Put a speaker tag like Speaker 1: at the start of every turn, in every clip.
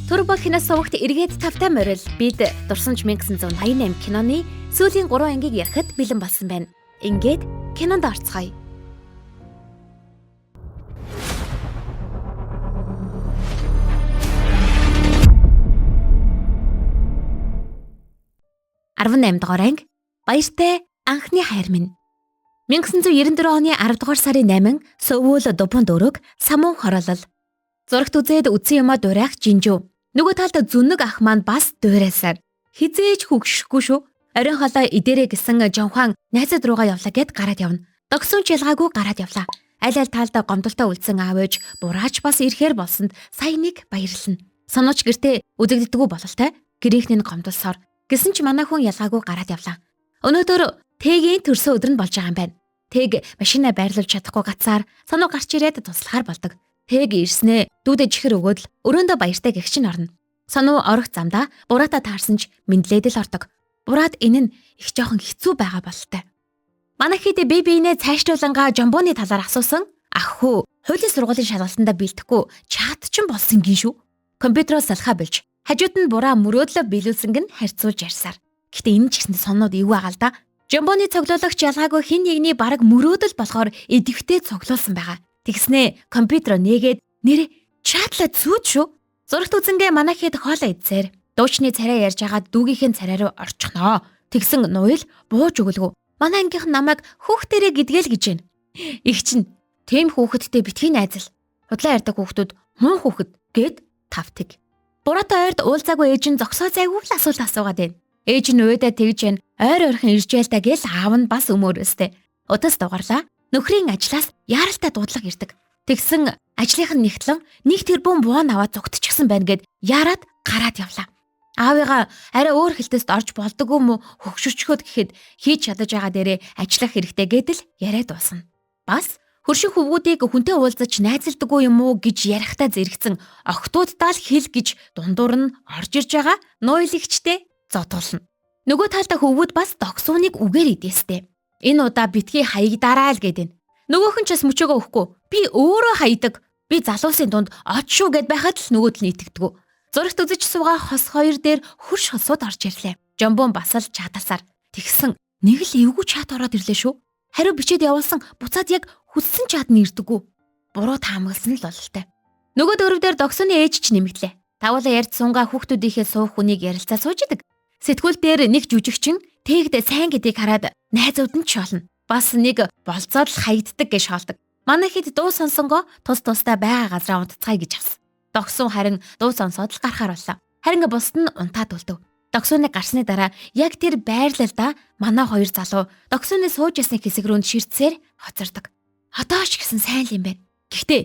Speaker 1: Турбо кино сувагт эргээд тавтай морил бид дурсамж 1988 киноны сүүлийн 3 ангийг ярихад бэлэн болсон байна. Ингээд кинонд орцгоё. Дугаар анги баяртай анхны хайр минь. 1994 оны 10 дугаар сарын 8 Сөүл Дупон дөрөг самун хороолол. Зурагт үзээд үтсэн юмаа дуурайх жинжүү. Нөгөө талд зүнэг ах маань бас дуурайсаар хизээж хөгшөхгүй шүү. Оройн холоо идэрэ гэсэн Жонхуан найзад руугаа явлаа гэд гараад явна. Догсон ч ялгаагүй гараад явлаа. Аль аль талдаа гомдолтой үлдсэн аав ээж бураач бас ирэхээр болсонд сая нэг баярлана. Санууч гэртээ үзэгддэггүй бололтой. Гэрийнхний гомдолсоор гэсэн ч манай хүн ялгаагүй гараад явлаа. Өнөөдөр Тэгийн төрсөн өдөр нь болж байгаа юм байна. Тэг машинаа байрлуулж чадахгүй гацаар сануу гарч ирээд туслахаар болдог. Тэг ирснээ дүүдэ чихэр өгөөд л өрөөндөө баяртай гэгч нь орно. Сануу орох замдаа бураатаа таарсан ч мэдлээд л ордог. Бураад энэ нь их жоохон хэцүү байгаа бололтой. Манай хэд би биенээ цаашлуулангаа жомбооны талаар асуусан. Ах хүү, хуулийн сургуулийн шалгалтандаа бэлтгэхгүй чат ч болсон гин шүү. Компьютероос салхаа болж хажууд нь бураа мөрөөдлөө биелүүлсэнг нь харьцуулж ярьсаар. Гэтэ энэ ч гэсэн соннууд эвгүй байгаа л да. Жомбооны цоглуулагч ялгаагүй хин нэгний бараг мөрөөдөл болохоор идэвхтэй цоглуулсан байгаа. Тэгснээ компьютер нээгээд нэр чатлаа зүүд шүү. Зурагт үзэнгээ манай хэд хоолоо идсээр дуучны царай ярьж агаад дүүгийнхээ царай руу орчихноо. Тэгсэн нуйл бууж өгөлгөө. Манай ангийнхан намайг хүүхдэрээ гэдгээл гэж байна. Их чинь тэм хүүхэдтэй битгий найзал. Худлаа ярьдаг хүүхдүүд муу хүүхэд гэд тавтыг. Бураатай ойрд уулзаагүй ээж нь зогсоо зайгүй л асуулт асуугаад байна. Ээж нь уйдаа тэгж байна. Ойр ойрхон иржээл та гэл аав нь бас өмөрөөстэй. Удаас дугаарлаа. Нөхрийн ажлаас яаралтай дуудлага ирдэг. Тэгсэн ажлынх нь нэгтлэн 1 тэрбум буун аваад зүгтчихсэн байна гэд яарад гараад явлаа. Аавыгаа арай өөр хэлтэст орж болдоггүй мó хөгшөрчхөд гэхэд хийж чадаж байгаа дээрээ ажиллах хэрэгтэй гэдэл яриад дуусна. Бас хөршин хөвгүүдийг хүнтэй уулзаж найзалдаггүй юм уу гэж ярихтаа зэрэгцэн охтуудтаа л хэл гэж дундуур нь орж ирж байгаа нуйлагчтэй зодуулна. Нөгөө талдаа хөвгүүд бас догсууныг үгээр идэстэй. Энэ удаа битгий хаягдараа л гэдэг. Нөгөөх нь ч бас мөчөөгөө өгөхгүй. Би өөрөө хаядаг. Би залуусын дунд од шүү гэд байхад л нөгөөд нь итгэдэггүй. Зурагт үзэж суугаа хос хоёр дээр хөрш хосууд орж ирлээ. Жомбон бас л чаталсаар. Тэгсэн нэг л эвгүй чат ороод ирлээ шүү. Хариу бичээд явуулсан буцаад яг хүссэн чат нь ирдэггүй. Буруу таамагласан л бололтой. Нөгөө дөрөв дээр догсооны ээж ч нэмэгдлээ. Тавуулаа ярьж сунгаа хүүхдүүдийнхээ суух хүнийг ярилцаа сууж идэг. Сэтгүүл дээр нэг жүжигчин тэгдэ сайн гэдгийг хараад найзууд нь ч болно. Бас нэг болцоод л хаягддаг гэж шаалдаг. Манай хэд дуу сонсонгоо тус тустай байгаа газраа унтцгаая гэж авсан. Догсон харин дуу сонсоод л гарахаар боллоо. Харин бусд нь унтаад үлдэв. Догсооныг гарсны дараа яг тэр байрлалдаа манай хоёр залуу догсооны сууж ясны хэсэг рүү ширтсээр хоцордог. Одоо ч гэсэн сайн л юм байна. Гэхдээ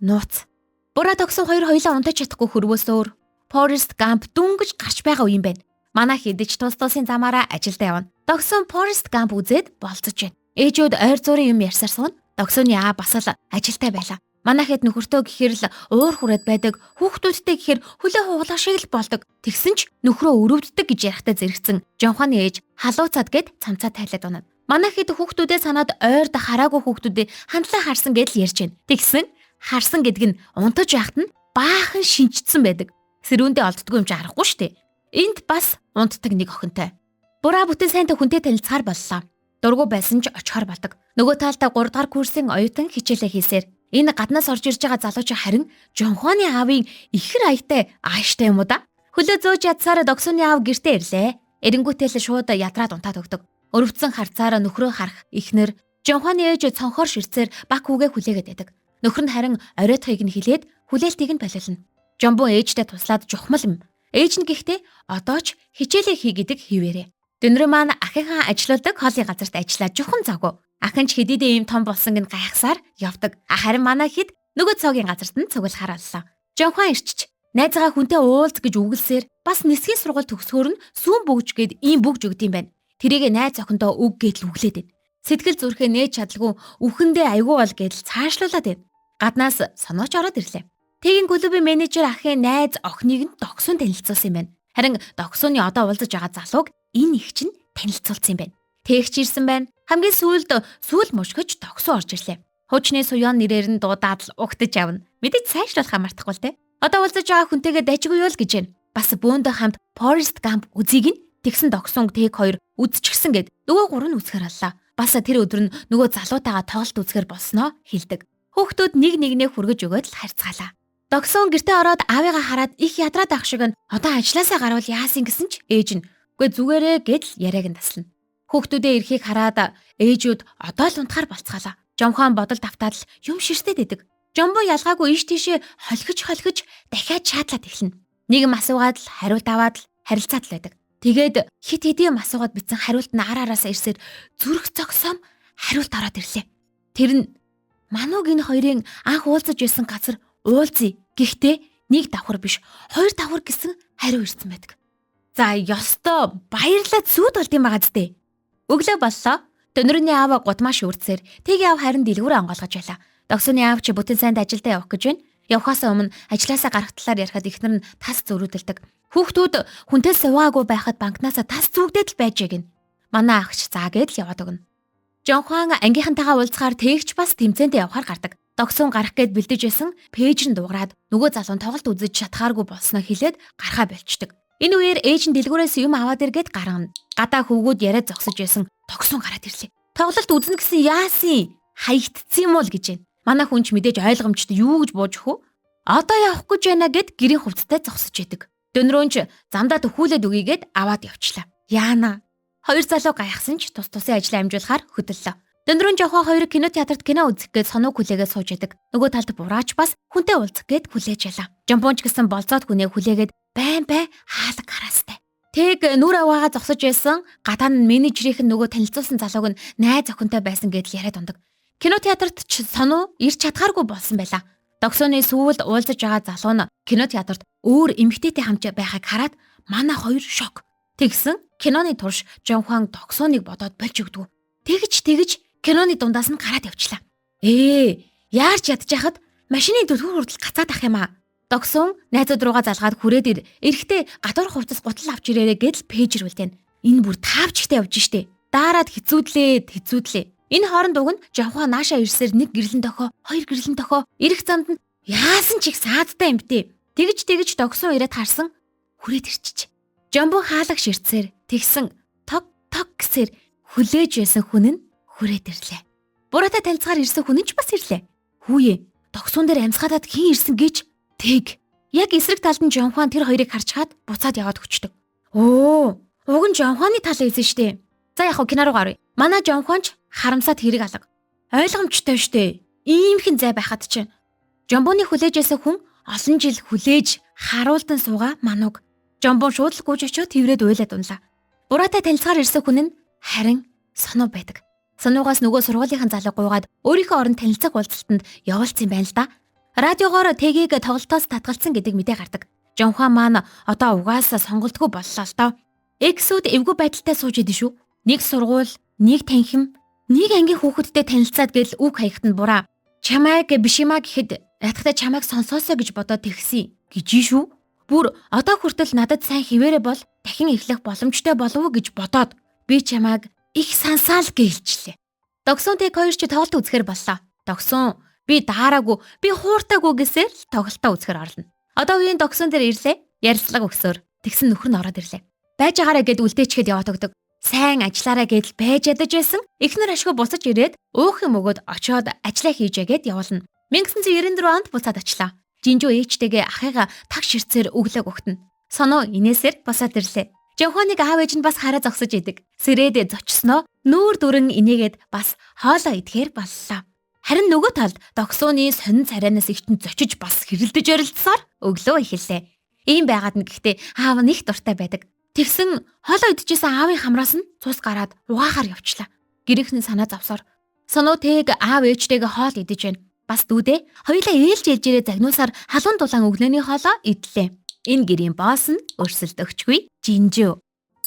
Speaker 1: нууц. Бураа догсон хоёр хоёлаа унтаж чадахгүй хөрвөөс өөр Forrest Gump дүнгэж гарч байгаа үе юм байна. Манай хэдэж тус тусын замаараа ажилдаа явна. Догсон Forrest Gump үзээд болцож байна. Ээжүүд ойр зургийн юм ярьсаар суна. Догсооны аа бас л ажилдаа байлаа. Манай хэд нөхөртөө гэхэр л уур хүрээд байдаг. Хүүхдүүдтэй гэхэр хөлөө хугалаа шиг л болдог. Тэгсэн ч нөхрөө өрөвддөг гэж ярихтаа зэрэгцэн Жонханы ээж халууцаад гэд цамцаа тайлаад унаад. Манай хэд хүүхдүүдээ санаад ойрд хараагүй хүүхдүүдээ хандлаа харсан гэдэл ярьж байна. Тэгсэн харсан гэдг нь унтаж яхад нь баахан шинжтсэн байдаг. Сэрүүндээ олддгүй юм чи харахгүй шүү дээ. Энд бас унтдаг нэг охинтой. Бураа бүтэн сайнтай хүнтэй танилцахаар боллоо. Дургу байсан ч очихоор болдог. Нөгөө талдаа 3 дахь курсын оюутан хичээлээ хийсээр энэ гаднаас орж ирж байгаа залууч харин Жонхоны аавын ихэр аятай ааштай юм уу да? Хөлөө зөөж ядсаар догсооны аав гэртээ ирлээ. Эренгүүтэл шууд ядраад унтаад өгдөг. Өрөвдсөн харцаараа нөхрөө харах ихнэр Жонхоны ээж цонхоор ширцээр баг хүүгээ хүлээгээд байдаг. Нөхөр нь харин оройтхыг нь хилээд хүлээлтийг нь болиулна. Жомбо ээжтэй туслаад жухмал юм. Ээж нь гэхдээ одоо ч хичээлээ хий гэдэг хിവэрэ. Дөнрөө маань ахынхаа ажилладаг хоолын газарт ажиллаад жухан завгүй. Ахын ч хэдийдээ ийм том болсон гин гайхсаар явдаг. Харин манай хэд нөгөө цогийн газарт нь цуглахаар боллоо. Жонхон ирчиж найзгаа хүнтэй уулз гэж үгэлсээр бас нисхийн сургууль төгсгөр нь сүүн бөгж гэд ийм бөгж өгд юм байна. Тэрийг найз охиндоо үг гэдэл үглээд байна. Сэтгэл зүрхээ нээж чадалгүй үхэндээ айгүй бол гэдэл цаашлуулад байна. Гаднаас сонооч ороод ирлээ. Тэгийн клубын менежер ахын найз охиныг нь догсоон танилцуулсан юм байна. Харин догсооны одоо уулзаж байгаа залууг энэ их чинь танилцуулсан юм байна. Тэгч ирсэн байна. Хамгийн сүүл мушгиж догсоо орж ирлээ. Хуучны суян нэрээр нь дуудаад л угтаж авна. Мэдээж сайжруулах мартахгүй л те. Одоо уулзаж байгаа хүнтэйгээ дайжгүй юу л гэж байна. Бас бөөндөө хамт Forrest Gump үзийг нь тэгсэн догсон тэг хоёр үзчихсэн гэд нөгөө гурав нь үзэхэр боллоо. Бас тэр өдөр нь нөгөө залуутайгаа тоглолт үзэхэр болсноо хэлдэг. Хүүхдүүд нэг нэгнээ хүргэж өгөөд л харьцгаалаа. Догсон гэртээ ороод аавыгаа хараад их ядраад ах шиг нь одоо ажилласаа гарвал яасан гэсэн ч ээж нь үгүй зүгээрээ гэдэл яриаг нь таслана. Хүүхдүүдээ ирэхийг хараад ээжүүд одоо л унтахаар болцгаалаа. Жомхон бодолд автаад л юм ширтээд идэг. Жомбо ялгаагүй иш тийшээ холхиж дахиад шаадлаад эхэлнэ. Нэгэн асуугаад л хариулт аваад л харилцаад л байдаг. Тэгээд хит хэдийн асуугаад битсэн хариулт нь араасаа ирсээр зүрх цогсоом хариулт ороод ирлээ. Тэр нь манууг энэ хоёрын анх уулзаж байсан газар уулзъя. Гэхдээ нэг давхар биш, хоёр давхар гэсэн хариу ирсэн байдаг. За ёстой баярлаад сүд болд юм байгаа зү. Өглөө боллоо. Дөнөрний аав гудмаа шүрдсээр тэг яав харин дэлгүүрээ онгоолгож байлаа. Догсооны аав чи бүтэн сайнд ажилдаа явах гэж байна. Явхаас өмнө ажилласаа гарах талаар ярихад ихнэр нь тас зөрүүдэлдэг. Хүүхдүүд хүнтэй суваагүй байхад банкнасаа тас зүгдээд л байж гин. Манай агч заа гэдэл яваад өгнө. Жонхон ангийнхантайгаа уулзахаар тээгч бас тэмцээндээ явахаар гардаг. Догсон гарах гээд бэлдэж байсан пэйж нь дуурайад нөгөө залуу тоглолт үзэж чадхааргүй болсноо хэлээд гарахаа болчдөг. Энэ үеэр ээж нь дэлгүүрээс юм аваад иргээд гаргана. Гадаа хөвгүүд яриад зогсож байсан Догсон гараад ирлээ. Тоглолт үзнэ гэсэн яасын хаягдцсан юм уу л гэж байна. Манай хүн ч мэдээж ойлгомжтой юу гэж бууж өгөх үү? Одоо явах гэж байна гэд гэрийн хувцастай зогсож идэг. Дөнрөөнч замдаа төхүүлээд өгийгээд аваад явчлаа. Яана. Хоёр залуу гайхсан ч тус тусын ажлаа амжуулахаар хөдөллөө. Дөнрөөн жохоо хоёр кинотеатрт кино үзэх гээд сонуу хүлээгээд сууж идэг. Нөгөө талд бураач бас хүнтэй уулзах гээд хүлээж ялаа. Жамбонч гэсэн болцоод хүнээ хүлээгээд байн хаалга хараастай. Тэг нүр аваагаа зогсож байсан гадаа нь менежерийнх нь нөгөө танилцуулсан залууг нь найз охинтой байсан гэдэл яриад ундаг. Кинотеатрт ч сонуу ирч чадхааргүй болсон байлаа. Догсооны сүүлд уулзаж байгаа залуу нь кинотеатрт өөр эмэгтэйтэй хамт байхыг хараад манай хоёр шок. Тэгсэн киноны турш Жонхон Догсооныг бодоод болж өгдөг. Тэгж киноны дундаас нь гараад явчлаа. Яарч ядчихад машины төлхөр хүртэл гацаад ах юм аа. Догсон найзууд руугаа залгаад хүрээд эрэхтэй гадуур хувцас гутал авч ирээрэй гэдэл пэйжрүүлдэг. Энэ бүр таавчтай явж штэ. Даарад хэцүүдлээ. Энэ хооронд уг нь Жонхон наашаа ирсээр нэг гэрлэн дохоо, хоёр гэрлэн дохоо, ирэх замд нь яасан ч их саадтай юмтэй. Тэгж Догсон ирээд харсан хүрээд ирчих. Жомбо хаалга ширтсээр тэгсэн тог гэсээр хүлээж байсан хүн нь хүрээд ирлээ. Буруутай танилцахаар ирсэн хүн нь ч бас ирлээ. Хүүе, Догсон дээр амсгаадаад хэн ирсэн гэж тэг. Яг эсрэг талд нь Жонхон тэр хоёрыг харчаад буцаад яваад өчтдөг. Уг нь Жонхоны тал ийсэн штэ. За яг кино руу гаръя. Манай Жонхон ч харамсаад хэрэг алга. Ойлгомжтой штэ. Иймхэн зай байхад чинь Жомбоны хүлээжсэн хүн олон жил хүлээж харуулдан суугаа мануг. Жомбон шууд л гүйж очиод тэрврээд уйлаад унлаа. Буруутай танилцахаар ирсэн хүн нь харин соноо байдаг. Сонуугаас нөгөө сургуулийн залуу гуйгаад өөрийнхөө орон танилцах уулзалтанд явуулсан байна л да. Радиогоор тэгийг тоглолтоос татгалцсан гэдэг мэдээ гардаг. Жонхон маань одоо угаасаа сонголтгүй боллоо л доо. Эксүүд эвгүй байдалтай сууж идэв шүү. Нэг сургууль, нэг танхим, нэг ангийн хүүхэдтэй танилцаад гэл үг хаягт нь бураа. Чамайг биш юмаа гэхэд ятгахтай чамайг сонсоосоо гэж бодоод тэгсэн гэж шүү. Бүр одоо хүртэл надад сайн хിവэрэ бол дахин эхлэх боломжтой болов уу гэж бодоод би чамайг их сансаал гэлжлээ. Догсон тэг хоёр ч тоглолт үзэхэр боллоо. Догсон би даараагүй, би хууртаагүй гэсээр л тоглолтоо үзэхэр орлоо. Одоо үеийн Догсон дээр ирлээ. Ярилцлага өгсөөр. Тэгсэн нөхөр нь ороод ирлээ. Байж агаараа гэд үлдээчгээд яваад өгдөг. Сайн ажиллаараа гэдэл байж ядаж байсан. Эхнэр ашгүй буцаж ирээд уух юм өгөөд очиод ажиллаа хийжээгээд явуулна. 1994 онд буцаад очлоо. Жинжүү ээжтэйгээ ахыгаа таг ширцээр өглөөг өгтөн. Соноо инээсээр босоод ирлээ. Жонхоныг аав ээж нь бас хараа зогсож идэг. Сэрээдээ зочсноо нүүр дүрэн инээгээд бас хоолоо идэхээр боллоо. Харин нөгөө талд Догсооны сонин царайнаас ихтэн зочиж бас хэрэлдэж орилдсоор өглөө эхэллээ. Ийм байгаад нь гэхдээ аав нь их дуртай байдаг. Тэгсэн хоолоо идчихсэн аавын хамраас нь цус гараад угаахаар явчлаа. Гэрээхний санаа завсаар соноо тэг аав ээжтэйгээ хоол идэж байна. Бас дүүдээ хоёулаа ээлжирээ загнуусаар халуун дулаан өглөөний хоолоо идлээ. Энэ гэрийн босс нь өрсөлдөгчгүй Жинжүү.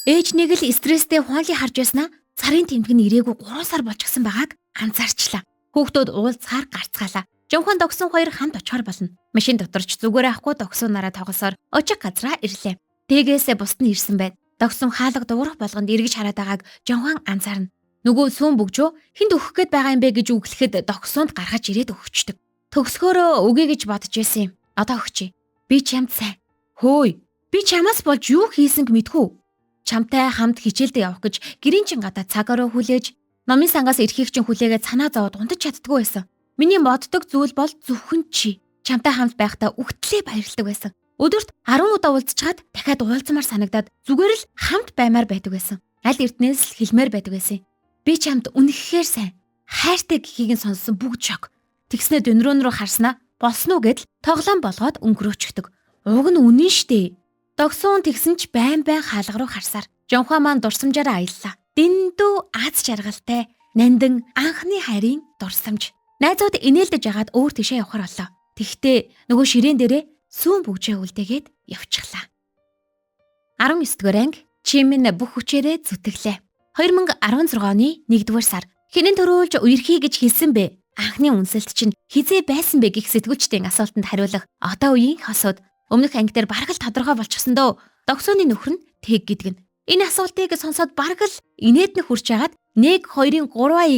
Speaker 1: Ээж нэг л стресстэй хуанли харж байснаа царын тэмдэг нь ирээгүй 3 сар болчихсон байгааг анзаарчлаа. Хүүхдүүд уулзахаар гарцгаалаа. Жонхон Догсон хоёр хамт очихоор болно. Машин доторч зүгээр авахгүй Догсонараа тоглосоор очих газраа ирлээ. Тэгээсээ бусд нь ирсэн байд. Догсон хаалга дуурах болгонд эргэж хараад байгааг Жонхон анзаарна. Нөгөө сүүн бөгжөө хинд өгөх гээд байгаа юм бэ гэж үглэхэд Догсонд гаргаж ирээд өгчдөг. Төгсгөөрөө өгье гэж бодож байсан юм. Одоо өгчий. Би чамд сайн. Хөөе. Би чамаас болж юу хийсэнг мэдхүү. Чамтай хамт хичээлдээ явах гэж гэрийн чин гадаа цагаараа хүлээж, номын сангаас эрхийг чин хүлээгээд санаа зовоод унтаж чаддгүй байсан. Миний боддог зүйл бол зөвхөн чи. Чамтай хамт байхдаа үхтлээ баярлдаг байсан. Өдөрт 10 удаа уулзчаад дахиад уулзмаар санагдаад зүгээр л хамт баймаар байдаг байсан. Аль эртнээс л хэлмээр байдаг байсан. Би чамд үнэхээр сайн. Хайртай гэхийг нь сонссон бүгд шок. Тэгснэ дөнрөн рүү харснаа болсон уу гэдэл тоглоом болгоод өнгөрөөчгдөг. Уг нь үнэн штэ. Догсоон тэгсэн ч байн хаалга руу харсаар Жонхаа маань дурсамжаараа аяллаа. Дэндүү аз жаргалтай нандин анхны хайрын дурсамж. Найзууд инээлдэж агаад өөр тишээ явахар боллоо. Тэгтээ нөгөө ширээн дээрээ сүүн бүгжээ үлдээгээд явчихлаа. 19 дугаар анги чимэн бүх хүчээрээ зүтгэлээ. 2016 оны 1-р сар хинэн төрөөлж үерхий гэж хэлсэн бэ? Анхны үнсэлт чинь хизээ байсан бэ гэх сэтгүүлчдийн асуултанд хариулах одоо үеийн хосууд өмнөх анги дээр бараг л тодорхой болчихсон дөө. Догсооны нөхөр нь тэг гэдэг нь. Энэ асуултыг сонсоод бараг л инээднэ хурж яагаад 1-2-3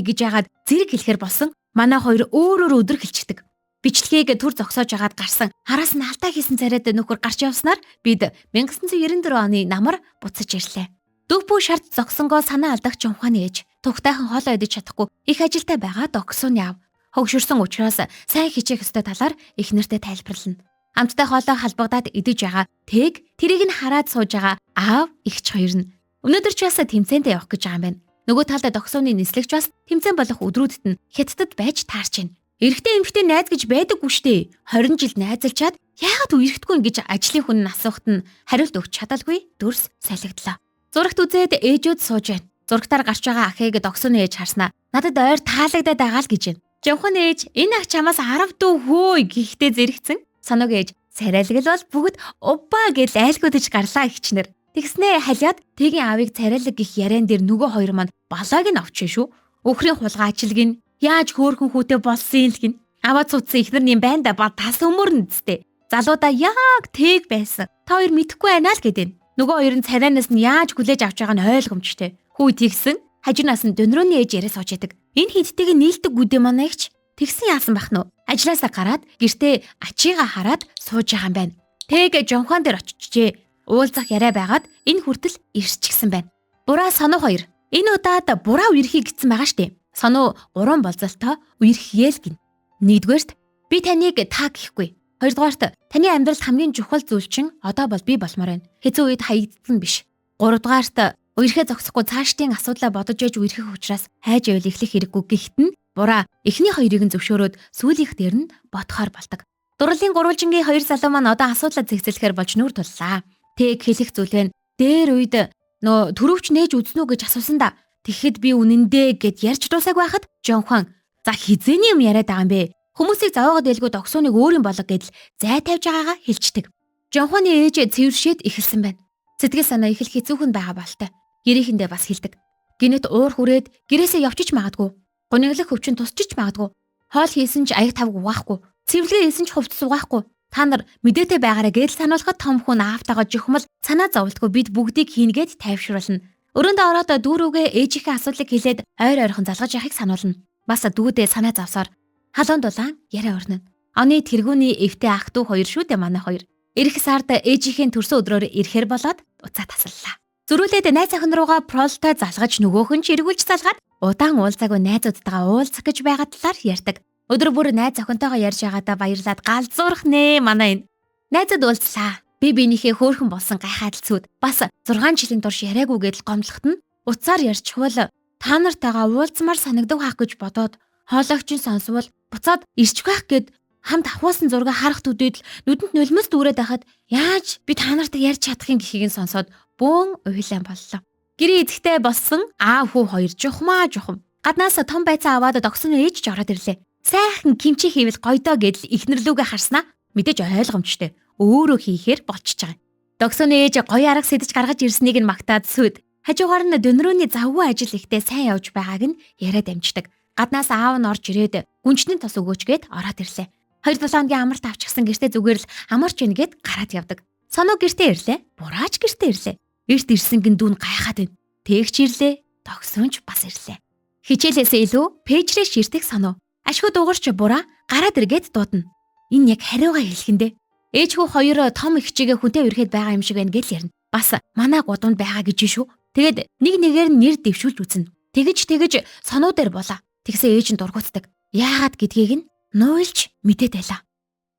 Speaker 1: гэж яагаад зэрэг хэлэхэр болсон. Манай хоёр өөрөөр өдөр хэлчихдэг. Бичлэгийг түр зогсоож агаад гарсан хараас нь алдаа хийсэн царайд нөхөр гарч явснаар бид 1994 оны намар буцаж ирлээ. Дөвпүү шарт зогсонгоо санаа алдах Жонхааны ээж тугтайхан хоолоо идэж чадахгүй их ажилтай байгаа догсооны аав. Хогширсан учраас сайн хичээх ёстой талаар эхнэртэй тайлбарлана. Амттай хоолоо халбагдаад идэж байгаа тэг тэрийг нь хараад сууж байгаа аав ихч хоёр нь өнөөдөр ч бас тэмцээндээ явах гэж байгаа юм байна. Нөгөө талд догсооны нислэгч бас тэмцээн болох өдрүүдэд нь хятадд байж таарч байна. Эрэгтэй эмэгтэй найз гэж байдаггүй штэ. 20 жил найзалчаад яагаад үерхдэггүй ингэж ажлын хүн нь асуухт нь хариулт өгч чадалгүй дүрс салгидлаа. Зурагт үзээд ээжүүд сууж байна. Зурагтаар гарч байгаа ахыг догсооны ээж харснаа надад ойр таалагдаад байгаа л гэж байна. Жонхоны ээж энэ ах чамаас 10 дүү хөөе гэхдээ зэрэгцэн. Саног ээж царайлгал бол бүгд уппа гэж айлгуудаж гарлаа ихчнэр. Тэгснээ халиад тэгийн аавыг царайлаг гих яриан дээр нөгөө хоёр маань балааг нь авчээ шүү. Өхрийн хулгай ажилгин яаж хөөхөн хүүтэй болсон л гин. Аваад цуцсан ихнэр юм байна да ба тас өмөрн зүтэй. Залуудаа яг тэг байсан. Та хоёр мэдэхгүй байна л гэдэг. Нөгөө хоёр нь царайнаас нь яаж хүлээж авч байгааг нь ойлгомжтой. Хүү тэгсэн хажуунаас нь дөнрөөний ээж яриа сууж яадаг. Энэ хидтэйг нийлдэг үдэ манайгч тэгсэн яасан бах нь. Ажлаасаа гараад гэртээ ачигаа хараад сууж байгаа юм байна. Тэг Жонхан дээр очижээ. Уулзах яриа байгаад энэ хүртэл ирсчихсэн байна. Бураа сануу хоёр. Энэ удаад бураа үерхий гэсэн байгаа штеп. Сануу 3 болзолтой үерхийл гин. 1-дүгээрт би таныг та гэхгүй. 2-дугаарт таны амьдралд хамгийн чухал зүйл чинь одоо бол би болмоор байна. Хэцүү үед хаягдсан биш. 3-дугаарт үерхээ зогсохгүй цаашдын асуудлаа бодож яж үерхэх учраас хайж байвал эхлэх хэрэггүй гэхэд нь бураа эхний хоёрыг нь зөвшөөрөөд сүүлийнх дээр нь бодохоор болдог. Дурлалын гурвалжингийн хоёр залуу маань одоо асуудлаа зэгцэлэхээр болж нүр туллаа. Тэг хэлэх зүйл байна. Дээр үед нөө төрөвч нээж үзнэ үү гэж асуусан да. Тэгэхэд би үнэндээ гэд ярьж дуусааг байхад Жонхан за хизээний юм яриад байгаа юм бэ? Хүмүүсийг заваагаад байлгүй догсооныг өөрийн болго гэдэл зай тавьж байгаагаа хэлцдэг. Жонханы ээж цэвэршээд эхэлсэн байна. Сэтгэл санаа их л хэцүүхэн байгаа болтой. Гэрээхэндээ бас хэлдэг. Гинэт уур хүрээд гэрээсээ явчих магадгүй. Гуниглах өвчин тусчих магадгүй. Хоол хийсэн ч аяг тавг угаахгүй. Цэвэрлэгээ хийсэн ч хувцас угаахгүй. Та нар мэдээтэй байгаараа гэдэл сануулхад том хүн аавтайгаа жухмал санаа зовлтгүй бид бүгдийг хийнгээд тайвшруулна. Өрөөндөө ороод дүүрүүгээ ээжийнхээ асуудлыг хэлээд ойрхон залгаж яхих сануулна. Бас дүүдээ санаа зовсоор халуун дулаан яриа өрнөн. Оны тэргүүний эвтэй ах дүү хоёр шүү дээ манай хоёр. Ирэх сард ээжийнхээ төрсөн өдрөөр ирэхэр болоод уцаа тасаллаа. Зөрүүлээд найз охин руугаа пролтой залгаж нөгөөх нь ч эргүүлж залгаад удаан уулзаагүй найзуудтайгаа уулзах гэж байгаа талаар ярьдаг. Өдөр бүр найз охинтойгоо ярьж байгаадаа баярлаад галзуурах нэ манай энэ. Найзад уулзлаа. Би биенийхээ хөөрхөн болсон гайхаадалцүүд бас 6 жилийн турш яриаггүй гэдэл гомдлоход нь уцаар ярьчихвал та нартайгаа уулзмаар санагдаг хаах гэж бодоод хоолойгч сонсвол буцаад ирчих байх гэд хамт ахуулсан зураг харах төдийд нүдэнд нулимс дүүрээд байхад яаж би та нартай ярьж чадах юм гэхийг нь сонсоод бөөн уйлан боллоо. Гэрээ эзэгтэй болсон аав хүү хоёр жухмаа жухам. Гаднаас том байцаа аваад догсоны ээж ч ороод ирлээ. Сайхан кимчи хийвэл гойдоо гэдэл ихнэрлүүгээ харснаа мэдээж ойлгомжтой. Өөрөө хийхээр болчихж байгаа. Догсоны ээж гоё арга сэдэж гаргаж ирснийг нь магтаад сүд. Хажуугаар нь дөнрөөний завгүй ажил ихтэй сайн явж байгааг нь яриад амждаг. Гаднаас аав нь орж ирээд гүнчний тос өгөөч гээд ороод ирлээ. 2-7 хоногийн амарт авчихсан гэртээ зүгээр л амарч ийн гээд гараад явдаг. Соноо гэртээ ирлээ. Бураач гэртээ ирлээ. Эрт ирсэн гин дүүн гайхаад байна. Тэгч ирлээ. Догсоонч бас ирлээ. Хичээлээсээ илүү пэйжрээ ширтэх соноо. Ашгүй дуурч бураа гараад иргээд дуудана. Энэ яг хариугаа хэлэхэндээ. Ээжхүү хоёр том их чигээ хүнтэй үргээд байгаа юм шиг байна гэж ярина. Бас манай гудамд байгаа гэж шүү. Тэгэд нэг нэгээр нь нэр дэвшүүлж үзнэ. Тэгж сонуу дээр болоо. Тэгсэн ээж нь дургуутдаг. Яагаад гэдгийг нь нуйлж мэдээд байлаа.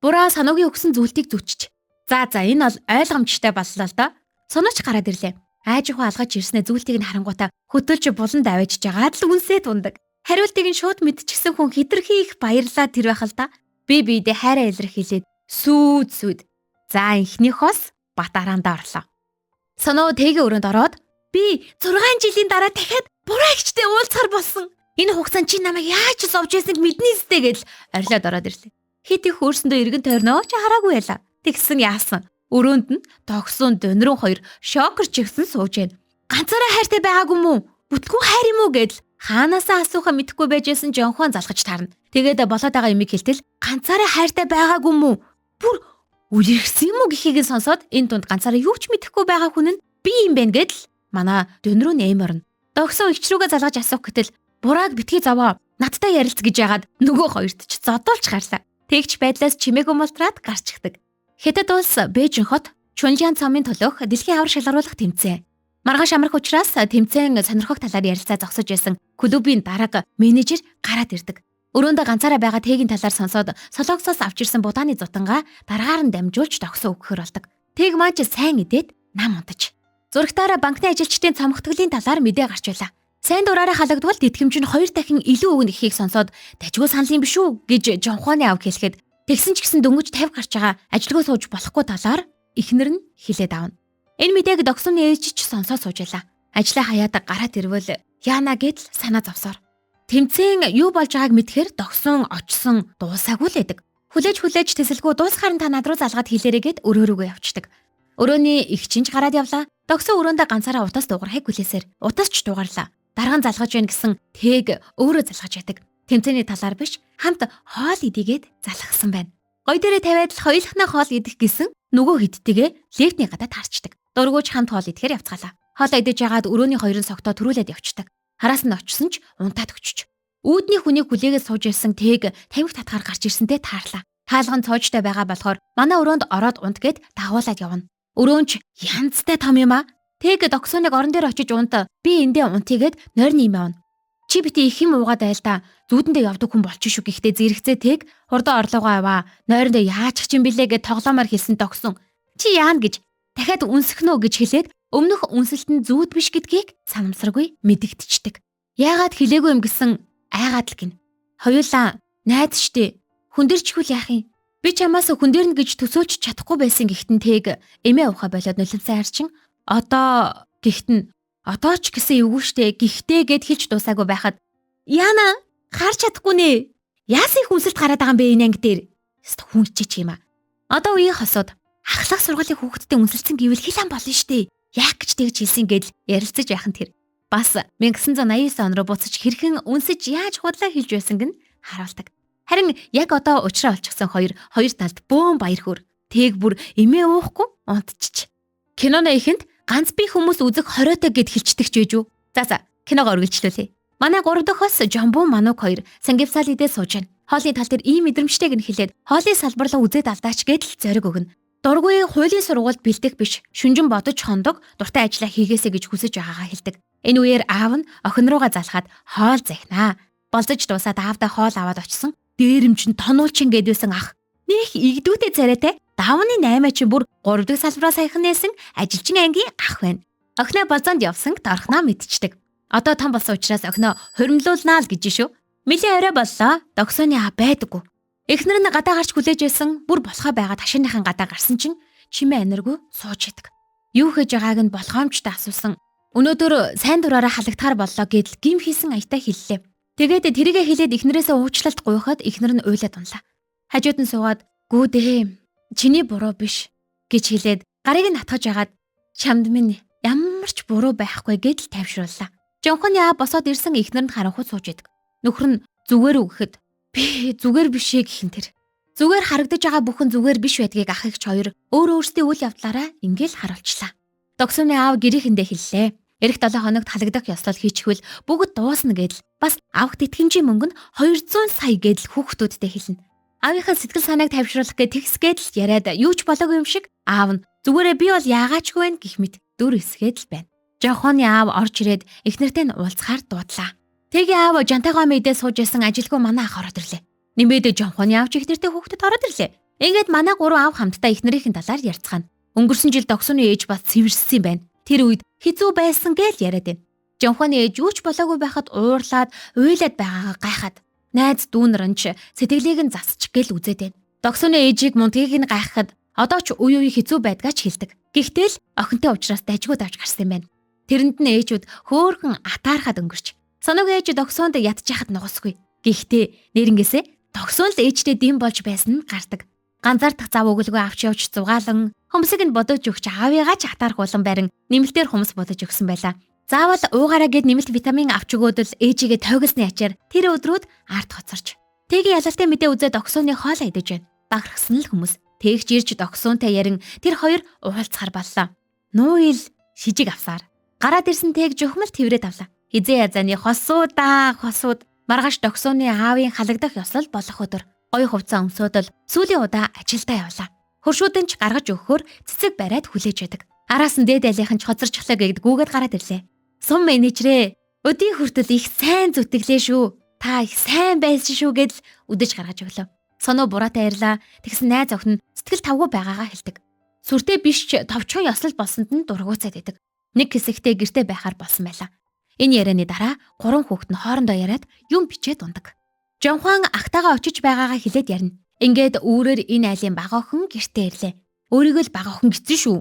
Speaker 1: Бураа сануугийн өгсөн зүйлтийг зүчж. За энэ бол ойлгомжтой боллоо л доо. Сонооч гараад ирлээ. Аажихуу алгаж ирснээр зүйлтийг нь харангуйтаа хөдөлж булан давж жагаад л үнсээ тундаг. Хариултыг нь шууд мэдчихсэн хүн хитрхи их баярлаа тэр байх л та. Би биедээ хайраа илэрхийлээд сүйд. За инхнийхоос бат араандаа орлоо. Соноо тэгээ өрөөнд ороод би 6 жилийн дараа дахиад буруу ихчтэй уулзахар болсон. Энэ хугацаанд чи намайг яаж зовж байсныг мэднэ сте гэж орилоод ороод ирлээ. Хит их хөрсөндөө эргэн тойрноо чи хараагүй байла. Тэгсэн яасан. Өрөөнд нь тогсон дөнрөн хоёр шокерч игсэн сууж байна. Ганцаараа хайртай байгаагүй мүү? Бүтгүү хайр юм уу гэдэл хаанаасаа асуухаа мэдэхгүй байжсэн жонхон залгаж таарна. Тэгээд болоод байгаа юмыг хэлтэл ганцаараа хайртай байгаагүй мүү? Бүр үерхсэн юм уу гэхийг нь сонсоод энэ дунд ганцаараа юу ч мэдэхгүй байгаа хүн нь би юм байна гэдэл манай дөнрөө нэм орно. Догсон эгч рүүгээ залгаж асуух гэтэл бурааг битгий заваа надтай ярилц гэж яагаад нөгөө хоёрт ч зодуулж гарлаа. Тэгч байдлаас чимээгүй мултраад гарч ихдэг. Хятад улс Бээжин хот Чунлиан цомын төлөөх дэлхийн авар шалгаруулах тэмцээн. Маргааш амрах учраас тэмцээн сонирхох талаар ярилцаа зогсож байсан клубын дарга менежер гараад ирдэг. Өрөөндөө ганцаараа байгаа Тэгийн талаар сонсоод солонгосоос авч ирсэн будааны зутангаа дараагаар нь дамжуулж тогсон өгөхөр болдог. Тэг маань ч сайн идээд нам унтаж. Зурагтаараа банкны ажилчдын цомогтголын талаар мэдээ гарч байлаа. Сайн дураараа халагдвал тэтгэмж нь 2 дахин илүү өгнө гэхийг сонсоод дажгүй санал юм биш үү гэж жонхооны ав хэлэхэд тэгсэн ч гэсэн дөнгөж 50 гарч байгаа ажилгүй сууж болохгүй талаар эхнэр нь хэлээд аавна. Энэ мэдээг догсомны ээж ч сонсоод сууж байлаа. Ажлаа хаяад гараад ирвэл яана гэдэл санаа зовсоор. Тэмцээн юу болж байгааг мэдхээр догсон очсон дуусаагүй л байдаг. Хүлээж тэсэлгүй дуусахаар нь та над руу залгаад хэлээрэй гэд өрөө рүүгээ явчихдаг. Өрөөний их чинж гараад явлаа. Догсон өрөөндөө ганцаараа утас дуугархыг хүлээсээр утас ч дуугарлаа. Дарган залгаж байна гэсэн тэг өөрөө залгаж ятдаг. Тэмцээний талаар биш хамт хоол идийгээд залгасан байна. Гой дээрээ тавиад л хоёулахнаа хоол идэх гэсэн нөгөө хидтэйгээ лифтний гадаад харчдаг. Дургууч хамт хоол идэхээр явцгаалаа. Хоол идэж ягаад өрөөний хоёрын согтоо төрүүлээд явчихдаг. Хараас нь очсон ч унтаад өгчөж. Үүдний хүнийг хүлээгээд сууж ирсэн тэг тамхи татгаар гарч ирсэнтэй таарлаа. Хаалган цоожтой байгаа болохоор манай өрөөнд ороод унт гэд дагуулад явна. Өрөөнч янзтай том юм а. Тэг догсоныг орон дээр очиж унт. Би эндээ унтыгээд нойрны юм аавна. Чи бити их юм уугаад айл та. Зүүдэндээ явдаг хүн болчих шүү гэхдээ зэрэгцээ тэг хурдан орлогоо аваа. Нойрондоо яачих юм бэлээ гэд тоглоомоор хэлсэн догсон. Чи яана гэж дахиад үнсгэнө гэж хэлээд өмнөх үнсэлт нь зүүд биш гэдгийг санамсаргүй мэдэгдчихдэг. Яагаад хэлээгүй юм гэсэн айгаад л гин. Хоёулаа найз штэ. Хүндэрчгүй яах юм? Би чамаас хүндэрнэ гэж төсөөлж чадахгүй байсан гэхдээ тэг эмээ ухаа болоод нулимсаа харчин. Одоо гэхдээ одоо ч гэсэн эвгүй штэ. Гэхдээ гэд хэлж дуусаагүй байхад яана харж чадахгүй нэ. Яасан их үнсэлт гараад байгаа юм бэ энэ анги дээр? Хэвээ хүнчиж юм а. Одоо үеийн хосууд ахлах сургуулийн хүүхэдтэй үнсэлсэн гэвэл хилэн болно штэ. Яах гэж тэгж хэлсэн гэдэл ярилцаж яхан тэр. Бас 1989 он руу буцаж хэрхэн үнсэж яаж худлаа хэлж байсан гэн харуулдаг. Харин яг одоо уучраа олчихсан хоёр талд бөөн баяр хөөр. Тэг бүр эмээ уухгүй унтчих. Киноны ихэнд ганц би хүмүүс үзэх хориотой гэд хэлцдэг ч байжүү. За киногоо үргэлжлүүлье. Манай 3 дахь хос Жамбуу Манук 2 Сангивсал идээ сууж байна. Хоолны тал дээр ийм мэдрэмжтэйг нь хэлээд хоолны салбарлаа үзээд алдаач гэдэл зориг өгнө. Дургүй хуулийн сургуульд бэлдэх биш, шүнжин бодож хондог, дуртай ажиллаа хийгээсэй гэж хүсэж байгаагаа хэлдэг. Энэ үеэр аав нь охин руугаа залхаад хоол захинаа. Болцож дуусаад аавдаа хоол аваад очсон. Дээрэмч нь тонуулчин гэдвсэн ах. Нэх игдүүтэй царайтай давны 8 чинь бүр 3 дахь салбараа саяхан нээсэн ажилчин ангийн ах байна. Охиноо болзонд явсан дорхноо мэдчихдэг. Одоо том болсон учраас охиноо хуримлуулнаа л гэж шүү. Мэлийн орой боллоо. Догсооны аа байдаггүй. Эхнэр нь гадаа гарч хүлээж байсан бүр болохоо байгаад хашааныхан гадаа гарсан чинь чимээ аниргүй сууж идэг. Юу хийж байгааг нь болгоомжтой асуусан. Өнөөдөр сайн дураараа халагдахаар боллоо гэдэл гим хийсэн аятаа хэллээ. Тэгээд тэрийгэ хэлээд эхнэрээсээ уучлалт гуйхад эхнэр нь уйлаад унлаа. Хажууд нь суугаад "Гүү дээ. Чиний буруу биш" гэж хэлээд гарыг нь татгаж агаад "Чамд минь ямар ч буруу байхгүй" гэдэл тайвшрууллаа. Жонхоны аа босоод ирсэн эхнэр нь харанхуй сууж идэг. Нөхөр нь зүгээр үг гэхэд "Би зүгээр биш ээ" гэх юм тэр. Зүгээр харагдаж байгаа бүхэн зүгээр биш байдгийг ах эгч хоёр өөрсдийн үйл явдлаараа ингээл харуулчлаа. Догсооны аав гэрээхэндээ хэллээ. Ирэх 7 хоногт халагдах ёслол хийчихвэл бүгд дуусна гэдэл бас авах тэтгэмжийн мөнгө нь 200 сая гэдэл хүүхдүүдтэй хэлнэ. Аавынхаа сэтгэл санааг тайвшруулах гэж тэгсгээд л яриад юу ч болоогүй юм шиг аав нь зүгээрээ би бол яагаачгүй байна гэх мэт дүр эсгээд л байна. Жонхооны аав орж ирээд эхнэртэй нь уулзахаар дуудлаа. Тэгээ аав жантайгаа мэдээ сууж исэн ажилгүй манай ах ороод ирлээ. Нэмээд жонхооны аав ч эхнэртэй хүүхдэд ороод ирлээ. Ингээд манай гурван аав хамтдаа эхнэрийн талаар ярьцгаана. Өнгөрсөн жил догсооны ээж бас цэвэрссэн юм байна. Тэр үед хэцүү байсан гэж яриад байна. Жонхооны ээж юу ч болоогүй байхад уурлаад, уйлаад байгаагаа гайхаад найз дүүнэр нь ч сэтгэлийг нь засчих гээл үзээд байна. Догсооны ээжийг мунтгийг нь гайхахад одоо ч үе хэцүү байдгаа ч хэлдэг. Гэхдээ л охинтой уулзраас дажгүй давж гарсан юм байна. Тэрэнд нь ээжүүд хөөхөн атаархад өнгөрч. Санаг ээж догсоонд ядчихад нугасгүй. Гэхдээ нэрнгээсээ догсоон л ээжтэй дэм болж байсан нь гардаг. Ганцаардах зав өгөлгүй авч явж зугаалan хөмсөг нь бодож өгч аавыгаа ч атаархуулан барин нэмэлтээр хумс бодож өгсөн байлаа. Заавал уугаараа гэд нэмэлт витамин авч өгөөдөл ээжигээ тойгосны ачаар тэр өдрүүд ард хоцорч. Тэгийн ялалтай мэдээ үзээд догсооны хоол идэж байна. Баграхсан л хүмүүс. Тэгж ирж догсоонтой ярин тэр хоёр уулзахаар боллоо. Нууил шижиг авсаар. Гараад ирсэн тэг жухмал тврээд авлаа. Хизээ язааны хосууд маргааш догсооны аавын халагдах ёслол болох өдөр. Гоё хувцас өмсөөдөл сүүлийн удаа ажилдаа явлаа. Хөршүүдэн ч гаргаж өгөхөөр цэцэг бариад хүлээж байдаг. Араас нь дээд айлынхан ч хоцорчлаа гэд гүүгээд гараад ирлээ. Сум менежерээ өдийн хүртэл их сайн зүтгэлээ шүү. Та их сайн байсан шүү гэдэл үдэж гаргаж өглөө. Соноо бураатай ярьлаа. Тэгсэн найз охин нь сэтгэл тавгүй байгаагаа хэлдэг. Сүртэй биш ч товчхон ёслол болсонд нь дургуйцаад идэг. Нэг хэсэгтээ гэртээ байхаар болсон байлаа. Энэ ярианы дараа гурван хүүхэд нь хоорондоо яриад юм бичээд ундаг. Жонхоон ахтайгаа очиж байгаагаа хэлээд ярина. Ингээд үүрээр энэ айлын бага охин гэртээ ирлээ. Өөрийгөө л бага охин гэсэн шүү.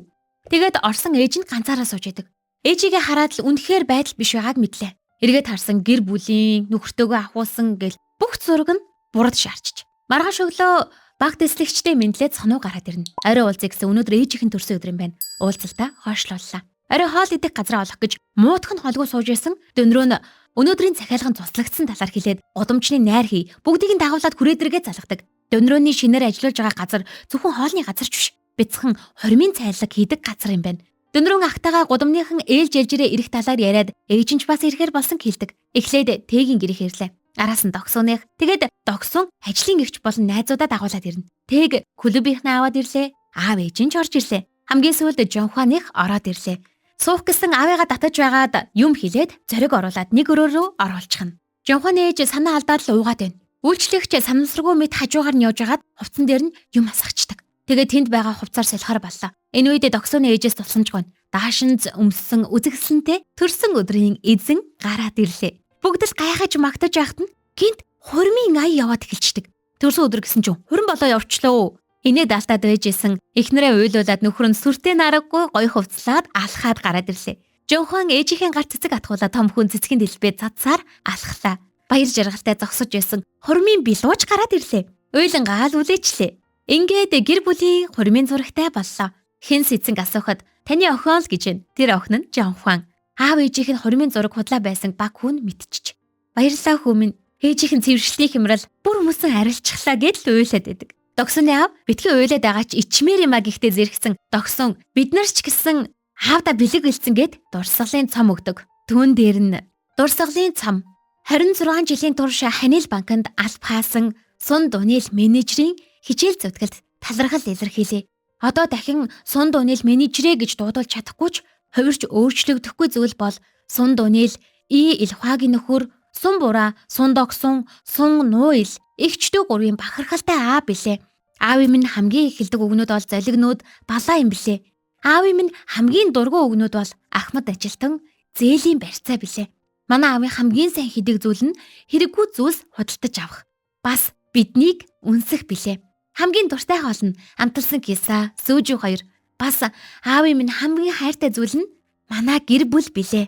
Speaker 1: Тэгээд орсон ээж нь ганцаараа сууж идэг. Ээжигээ хараад л үнэхээр байдал биш байгааг мэдлээ. Эргээд харсан гэр бүлийн нөхөртөөгөө ахуулсан гэл бүх зураг нь бурад шаарчиж. Маргааш өглөө баг дэслэгчтэй мэдлээд сонуу гараад ирнэ. Орой уулзъя гэсэн өнөөдөр ээжийнхэн төрсөн өдөр юм байна. Уулзалтаа хойшлууллаа. Орой хоол идэх газраа олох гэж муудах нь холгүй сууж исэн дөндрөө нь өнөөдрийн захиалган цуслагдсан талаар хэлээд гудамжны найр хий бүгдийг нь дагуулад хүрээдэргээ залгадаг. Дөндрөөний шинээр ажиллаж байгаа газар зөвхөн хоолны газар ч биш. Бяцхан хормын цайлаг хийдэг газар юм байна. Дөндрөн ахтайгаа гудамныхан ээлж ээлжрээ ирэх талаар яриад ээж нь ч бас ирэхээр болсон хэлдэг. Эхлээд тэгийн гэрэх ирлээ. Араас нь догсооных. Тэгээд догсон ажлын гэгч болон найзуудаа дагуулад ирнэ. Тэг клубийнхнээ аваад ирлээ. Аав ээж нь ч орж ирлээ. Хамгийн сүүлд Жонханых ороод ирлээ. Суух гэсэн аавыгаа татаж байгаад юм хэлээд зориг оруулаад нэг өрөөрөө оруулчихна. Жонханы ээж санаа алдаад л уугаад байна. Үйлчлэгч санамсаргүй мэд хажуугаар нь явж хагаад хувцсан дээр нь юм асгачдаг. Тэгээд тэнд байгаа хувцаар солихоор боллоо. Энэ үед догсооны ээжээс тусламжгүй. Даашинз өмссөн үзэгсэлнтэй төрсөн өдрийн эзэн гараад ирлээ. Бүгд л гайхаж магтаж яхад нь гинт хурмын ая яваад эхэлчихдэг. Төрсөн өдөр гэсэн чинь хурин болоо явчлаа. Инээ даалтаад байжсэн эхнэрээ уйлуулад нөхөр нь сүртэй нараггүй гоё хувцлаад алхаад гараад ирлээ. Жонхон ээжийнхээ гарт цэцэг атгуулаад том хүн цэцгийн дэлбээ цадцаар алхлаа. Баяр жаргалтай зогсож байсан хурмын билууж гараад ирлээ. Уйлангаал үлээчлээ. Ингээд гэр бүлийн хурмын зурагтай боллоо. Хэн сэцэн асуухад таны охин л гэж байна. Тэр охин нь Жонхон. Аав ээжийнх нь хурмын зураг худлаа байсан баг хүн мэдчих. Баярлалаа хүмүн. Ээжийнх нь цэвэршлийн хямрал бүр мөсөн арилчихлаа гэдэл уйлаад байдаг. Догсоны аав битгий уйлаад байгаа ч ичмээр юм а гэхдээ зэрэгсэн догсон бид нар ч гэсэн аавда бэлэг илсэн гэд дурсгалын цом өгдөг. Түүн дээр нь дурсгалын цом 26 жилийн турш Ханил банкнд алба хаасан Сун Дунил менежерийн хичээл зүтгэлд талархал илэрхийлээ. Одоо дахин Сун Дунил менежерэ гэж дуудуулж чадахгүй ч хувирч өөрчлөгдөхгүй зүйл бол Сун Дунил Илхвагийн нөхөр Сун Бура, Сун Догсон, Сун Нуил эгчдүү гурвын бахархалтай аав билээ. Аавын минь хамгийн их хэлдэг үгнүүд бол золигнууд балаа юм билээ. Аавын минь хамгийн дургүй үгнүүд бол ахмад ажилтан зээлийн барьцаа билээ. Манай аавын хамгийн сайн хийдэг зүйл нь хэрэггүй зүйлс худалдаж авах. Бас биднийг үнсэх билээ. Хамгийн дуртай хоол нь амталсан киса, сүүжүү хоёр. Бас аавын минь хамгийн хайртай зүйл нь манай гэр бүл билээ.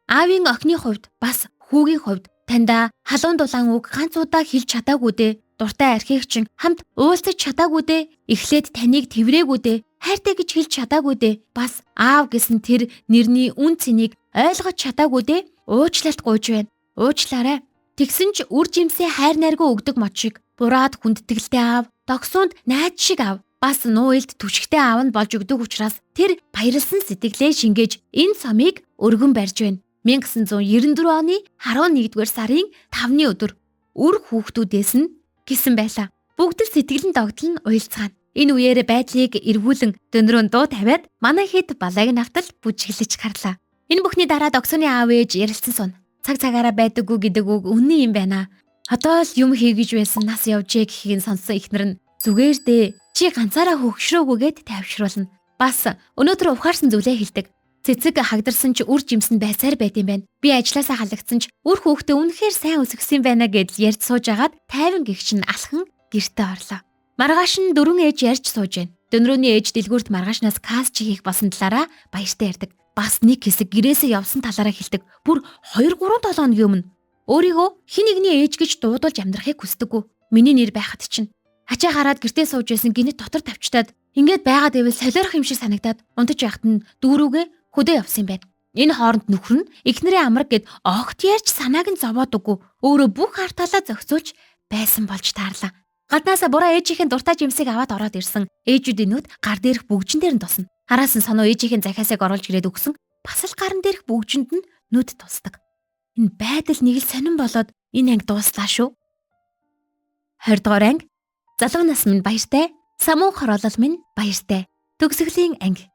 Speaker 1: Аавын охины хувьд бас хүүгийн хувьд таньда халуун дулаан үг ганц удаа хэлж чадаагүй дээ. Дуртай архивчин хамт уулзаж чадаагүй дээ. Эхлээд таныг тэврээгүй дээ. Хайртай гэж хэлж чадаагүй дээ. Бас аав гэсэн тэр нэрний үн цэнийг ойлгож чадаагүй дээ. Уучлалт гуйж байна. Уучлаарай. Тэгсэн ч үр жимсээ хайр найргүй өгдөг мод шиг бураад хүндэтгэлтэй аав, догсоонд найз шиг аав, бас нуйлд түшигтэй аав нь болж өгдөг учраас тэр баярлсан сэтгэлээ шингээж энэ сомыг өргөн барьж байна. 1994 оны 11-р сарын 5-ны өдөр үр хүүхдүүдээс нь гисэн байлаа. Бүгд л сэтгэлэн догтлон уйлцгаана. Энэ үеэр байдлыг эргүүлэн дөндрөн дуу тавиад манай хэд балайг навтал бүжиглэж гарлаа. Энэ бүхний дараа догсооны аав ээж ярилцсан сон. Цаг цагаараа байдаггүй гэдэг үг үнэн юм байна. Одоо л юм хийгэж байсан нас явжээ гэхийг сонссон ихнэр нь зүгээр дээ. Чи ганцаараа хөгшрөөгүйгээд тавьшруулна. Бас өнөөдөр ухаарсан зүйлээ хэлдэг. Цэцэг хагдарсан ч үр жимсэн байсаар байт юм байна. Би ажилласаа халагдсан ч үр хүүхдээ үнэхээр сайн өсгсөн байна гэдэл ярьж сууж агаад тайван гихч нь алхан гэртээ орлоо. Маргааш нь дөрвөн ээж ярьж сууж байна. Дөнрөөний ээж дэлгүүрт маргаашнаас кас чихийг болсон талаараа баяртай ярьдаг. Бас нэг хэсэг гэрээсээ явсан талаараа хэлдэг. Бүр 2-3 хоногийн өмнө өөрийгөө хин нэгний ээж гэж дуудуулж амьдрахыг хүсдэггүй. Миний нэр байхад чинь хачаа хараад гэртээ сууж байсан гинэт дотор тавьчтаад ингээд байгаад ивэл солиорох юм шиг санагдаад унтаж яхад нь дүүрүүгээ хөдөө явсан юм байна. Энэ хооронд нөхөр нь эхнэрийн амраг гэд огт ярьж санааг нь зовоодаггүй. Өөрөө бүх арталаа зохицуулж байсан болж таарлаа. Гаднаасаа буруу ээжийнхэн дуртай жимсийг аваад ороод ирсэн ээжүүдийн нүд гар дээрх бүгжин дээр нь тусна. Араас нь соноо ээжийнхэн захиасыг оруулж ирээд өгсөн. Бас л гарын дээрх бүгжинд нь нүд тусдаг. Энэ байдал нэг л сонирн болоод энэ анги дууслаа шүү. 20 дугаар анги. Залуу нас минь баяртай. Самуу хороолол минь баяртай. Төгсгөлийн анги.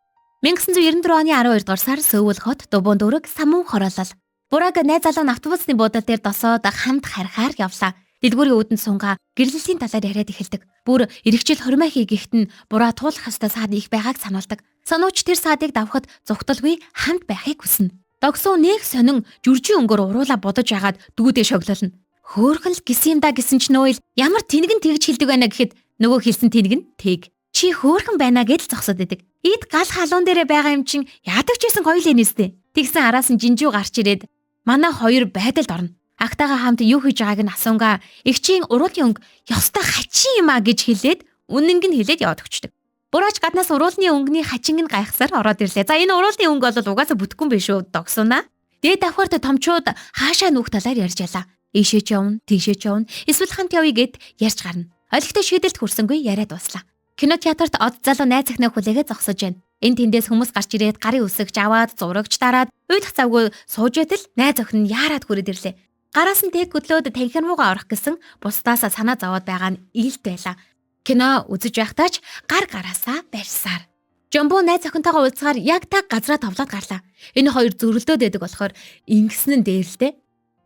Speaker 1: 1994 оны 12 дугаар сар Сөүл хот Дубуун дүүрэг Самуу хороолол. Бураг найз залуу нь автобусны буудал дээр досоод хамт харихаар явлаа. Дэлгүүрийн үүдэн сунгаа гэрлэлийн талаар яриад эхэлдэг. Бүр эргэжил хормой хийгийгт нь бураа туулах хэвээр саад их байгааг сануулдаг. Санууч тэр саадыг давхад зүгтэлгүй хамт байхыг хүснэ. Догсоо нэг сонин жүржин өнгөөр уруула бодож агаад дүүдээ шоглолно. Хөөхөл гисэн юм да гэсэн ч нөөл ямар тэнгэн тэгж хэлдэг байна гэхэд нөгөө хэлсэн тэнгэн тэг. Чи хөөхөн байна гэдэл зогсоод идэг. Эд гал халуун дээрээ байгаа юм чин яадаг ч гэсэн хоёул энэстэй. Тэгсэн араас нь жинжүү гарч ирээд манай хоёр байдалд орно. Актаага хамт юу хийж байгааг нь асуунгаа эгчийн уруулын өнгө ёстой хачин юм а гэж хэлээд үнэнг нь хэлээд яваад өгчдөг. Бураач гаднаас уруулны өнгөний хачинг нь гайхсаар ороод ирлээ. За энэ уруулны өнгө бол угаасаа бүтэхгүй юм биш үү догсоонаа. Дээд давхарт томчууд хаашаа нүүх талаар ярьж ялаа. Ийшээ ч явна, тийшээ ч явна. Эсвэл хамт явъя гэд ярьж гарна. Олигтой шийдэлт хүрсэнгүй яриад дуслаа. Кино театрт од залуу найз захнаа хүлээгээд зогсож байна. Энэ тэндээс хүмүүс гарч ирээд гарын үсгч аваад зурагч дараад уйлах завгүй сууж байтал найз охин нь яарад хүрээд ирлээ. Гараас нь тэг хөдлөөд танхимуугаа орох гэсэн бусдаас санаа зовоод байгаа нь илт байлаа. Кино үзэж байхдаач гар гараасаа барьсаар. Жомбо найз охинтойгоо уулзгаар яг та газраа товлоод гарлаа. Энэ хоёр зөрөлдөөд байдаг болохоор ингэсэн нь дээрлээ.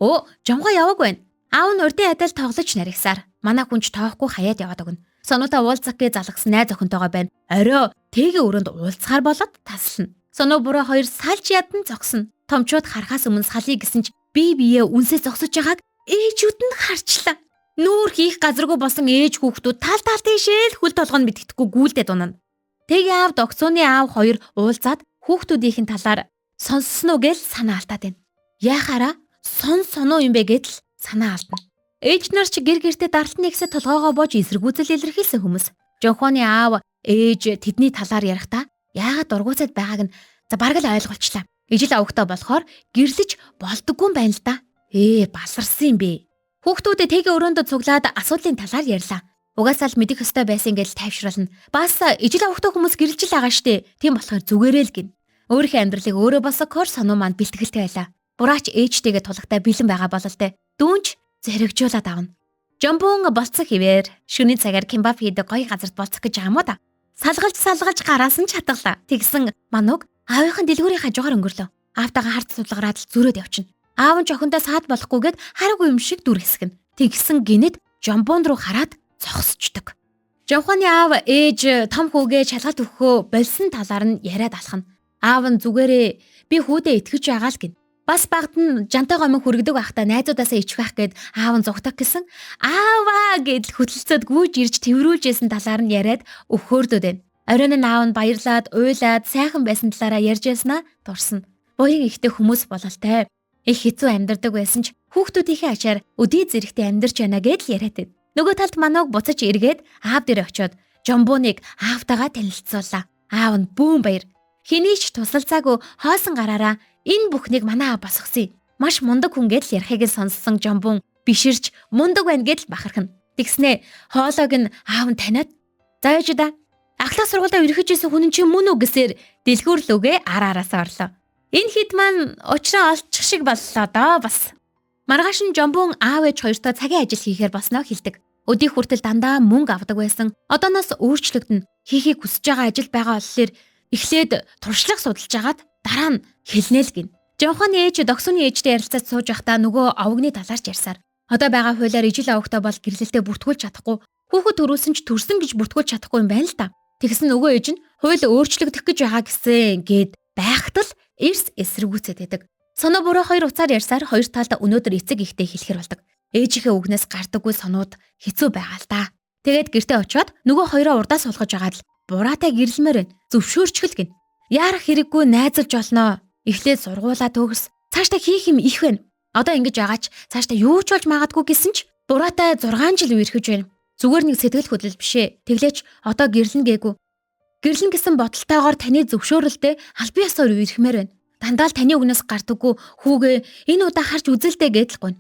Speaker 1: Оо, жомго яваг байна. Аав нь урдын адил тоглож наригсаар. Манай хүнч тоохгүй хаяад яваад өгнө. Сонуутай уулзах гэж залгсан найз охинтойгоо байна. Орой тэгийн өрөөнд уулзгаар болоод таслана. Соноо буруу хоёр салж ядан зогсно. Томчууд харахаас өмнө салъя гэсэн ч бие биеэ үнсээ зогсож байгааг ээжүүд нь харчлаа. Нүүр хийх газаргүй болсон ээж хүүхдүүд тал тийшээ л хөл толгойн мэддэхгүй гүйлдээд унана. Тэгийн аав догсооны аав хоёр уулзаад хүүхдүүдийн талаар сонссноо гэж санаа алдаад байна. Яхаараа соноо юм бэ гэдэл санаа алдна. Ээж нар ч гэр гэртээ дартны ихсэ толгоогоо боож эсэргүүцэл илэрхийлсэн хүмүүс. Жонхооны аав ээж тэдний талаар ярихдаа яагаад дургуутсад байгааг нь бараг л ойлголцлаа. Ижил авахтаа болохоор гэрлэж болдоггүй юм байна л да. Баларсан юм бэ. Хүүхдүүдэд тэгийн өрөөндө цуглаад асуудлын талаар ярьлаа. Угаасаа л мэдэх ёстой байсан гэж тайвшруулна. Бас ижил авахтаа хүмүүс гэрэлж л байгаа штэ. Тийм болохоор зүгээрээ л гин. Өөрийнхөө амьдралыг өөрөө босгохоор сонуу манд бэлтгэлтэй байлаа. Бураач ээжтэйгээ тулахтай бэлэн байгаа бололтой. Дүүнч зэрэгжүүлээд авна. Жомбон болцох хിവэр шөнийн цагаар кимбап хийдэг гоё газарт болцох гэж байгаа юм уу да. Салгалж гараас нь чатгалаа. Тэгсэн мануг аавынхын дэлгүүрийн хажуугаар өнгөрлөө. Аавтайгаа харт судалгараад л зүрөөд явчихна. Аав нь жохондоо саад болохгүйгээд хараагүй юм шиг дүрхэсгэн. Тэгсэн гинэд жомбон руу хараад зогсчдөг. Жонхооны аав ээж том хүүгээ шалгалт өгөхөө болсон талаар нь яриад алхна. Аав нь зүгээрээ би хүүдээ итгэж байгаа л гин. Бас багт нь жантайгаа өмнө хүргэдэг байхдаа найзуудаасаа ичэх байх гээд аав нь зугтах гэсэн ааваа гэдэл хөтөлцөд гүйж ирж тэрврүүлжсэн талаар нь яриад өвхөөрдөд байна. Оройн нь аав нь баярлаад уйлаад сайхан байсан талаараа ярьж яснаа дурсна. Буян ихтэй хүмүүс бололтой. Их хэцүү амьдардаг байсан ч хүүхдүүдийнхээ ачаар өдий зэрэгтэй амьдарч байна гэдэл яриад байд. Нөгөө талд манайг буцаж эргээд аав дээр очиод жомбоныг аавтайгаа танилцууллаа. Аав нь бүүн баяр. Хэний ч тусалцаагүй хоосон гараараа энэ бүхнийг манай аав босгосон. Маш мундаг хүн гэдэл ярихыг сонссон жомбон биширч мундаг байна гэдэл бахархна. Тэгснээ хоолойг нь аав нь таниад зааж да. Ахлах сургуультай өрхөж исэн хүн чинь мөн үү гэсээр дэлгүүрлөөгөө араараасаа орлоо. Энэ хэд маань учраа олчих шиг боллоо доо бас. Маргааш нь жомбон аав ээж хоёртой цагийн ажил хийхээр босноо хэлдэг. Өдийг хүртэл дандаа мөнгө авдаг байсан. Одооноос өөрчлөгдөн хийхийг хүсэж байгаа ажил байгаа болохоор эхлээд туршлага судалж агаад дараа нь хэлнэ л гин. Жонхоны ээж догсооны ээжтэй ярилцаж сууж байхдаа нөгөө овогны талаарч ярьсаар одоо байгаа хуулиар ижил авахтаа бол гэрлэлтэд бүртгүүлж чадахгүй. Хүүхэд төрүүлсэн ч төрсөн гэж бүртгүүлж чадахгүй юм байна л та. Тэгсэн нөгөө ээж нь хууль өөрчлөгдөх гэж байгаа гэсэн гээд байхад л эрс эсэргүүцээд байдаг. Соноо буруу хоёр уцаар ярьсаар хоёр талд өнөөдөр эцэг ихтэй хэлэхэр болдог. Ээжийнхээ үгнээс гардаггүй сонууд хэцүү байгаа л да. Тэгээд гэртээ очиод нөгөө хоёроо урдаа суулгаж агаад л бураатай гэрэлмээр байна. Зөвшөөрчгөл гин. Яарах хэрэггүй найзалж олноо. Эхлээд сургуулаа төгс. Цаашдаа хийх юм их байна. Одоо ингэж байгаач цаашдаа юу ч болж магадгүй гэсэн ч бураатай 6 жил үерхэж байна. Зүгээр нэг сэтгэл хөдлөл бишээ. Тэглээч одоо гэрлэн гээгүй. Гэрлэн гэсэн бодолтойгоор таны зөвшөөрөлдөө аль бие ёсоор үерхмээр байна. Дандаа л таны үгнээс гардаггүй хүүгээ энэ удаа харж үзэлтэй гэдэлгүй.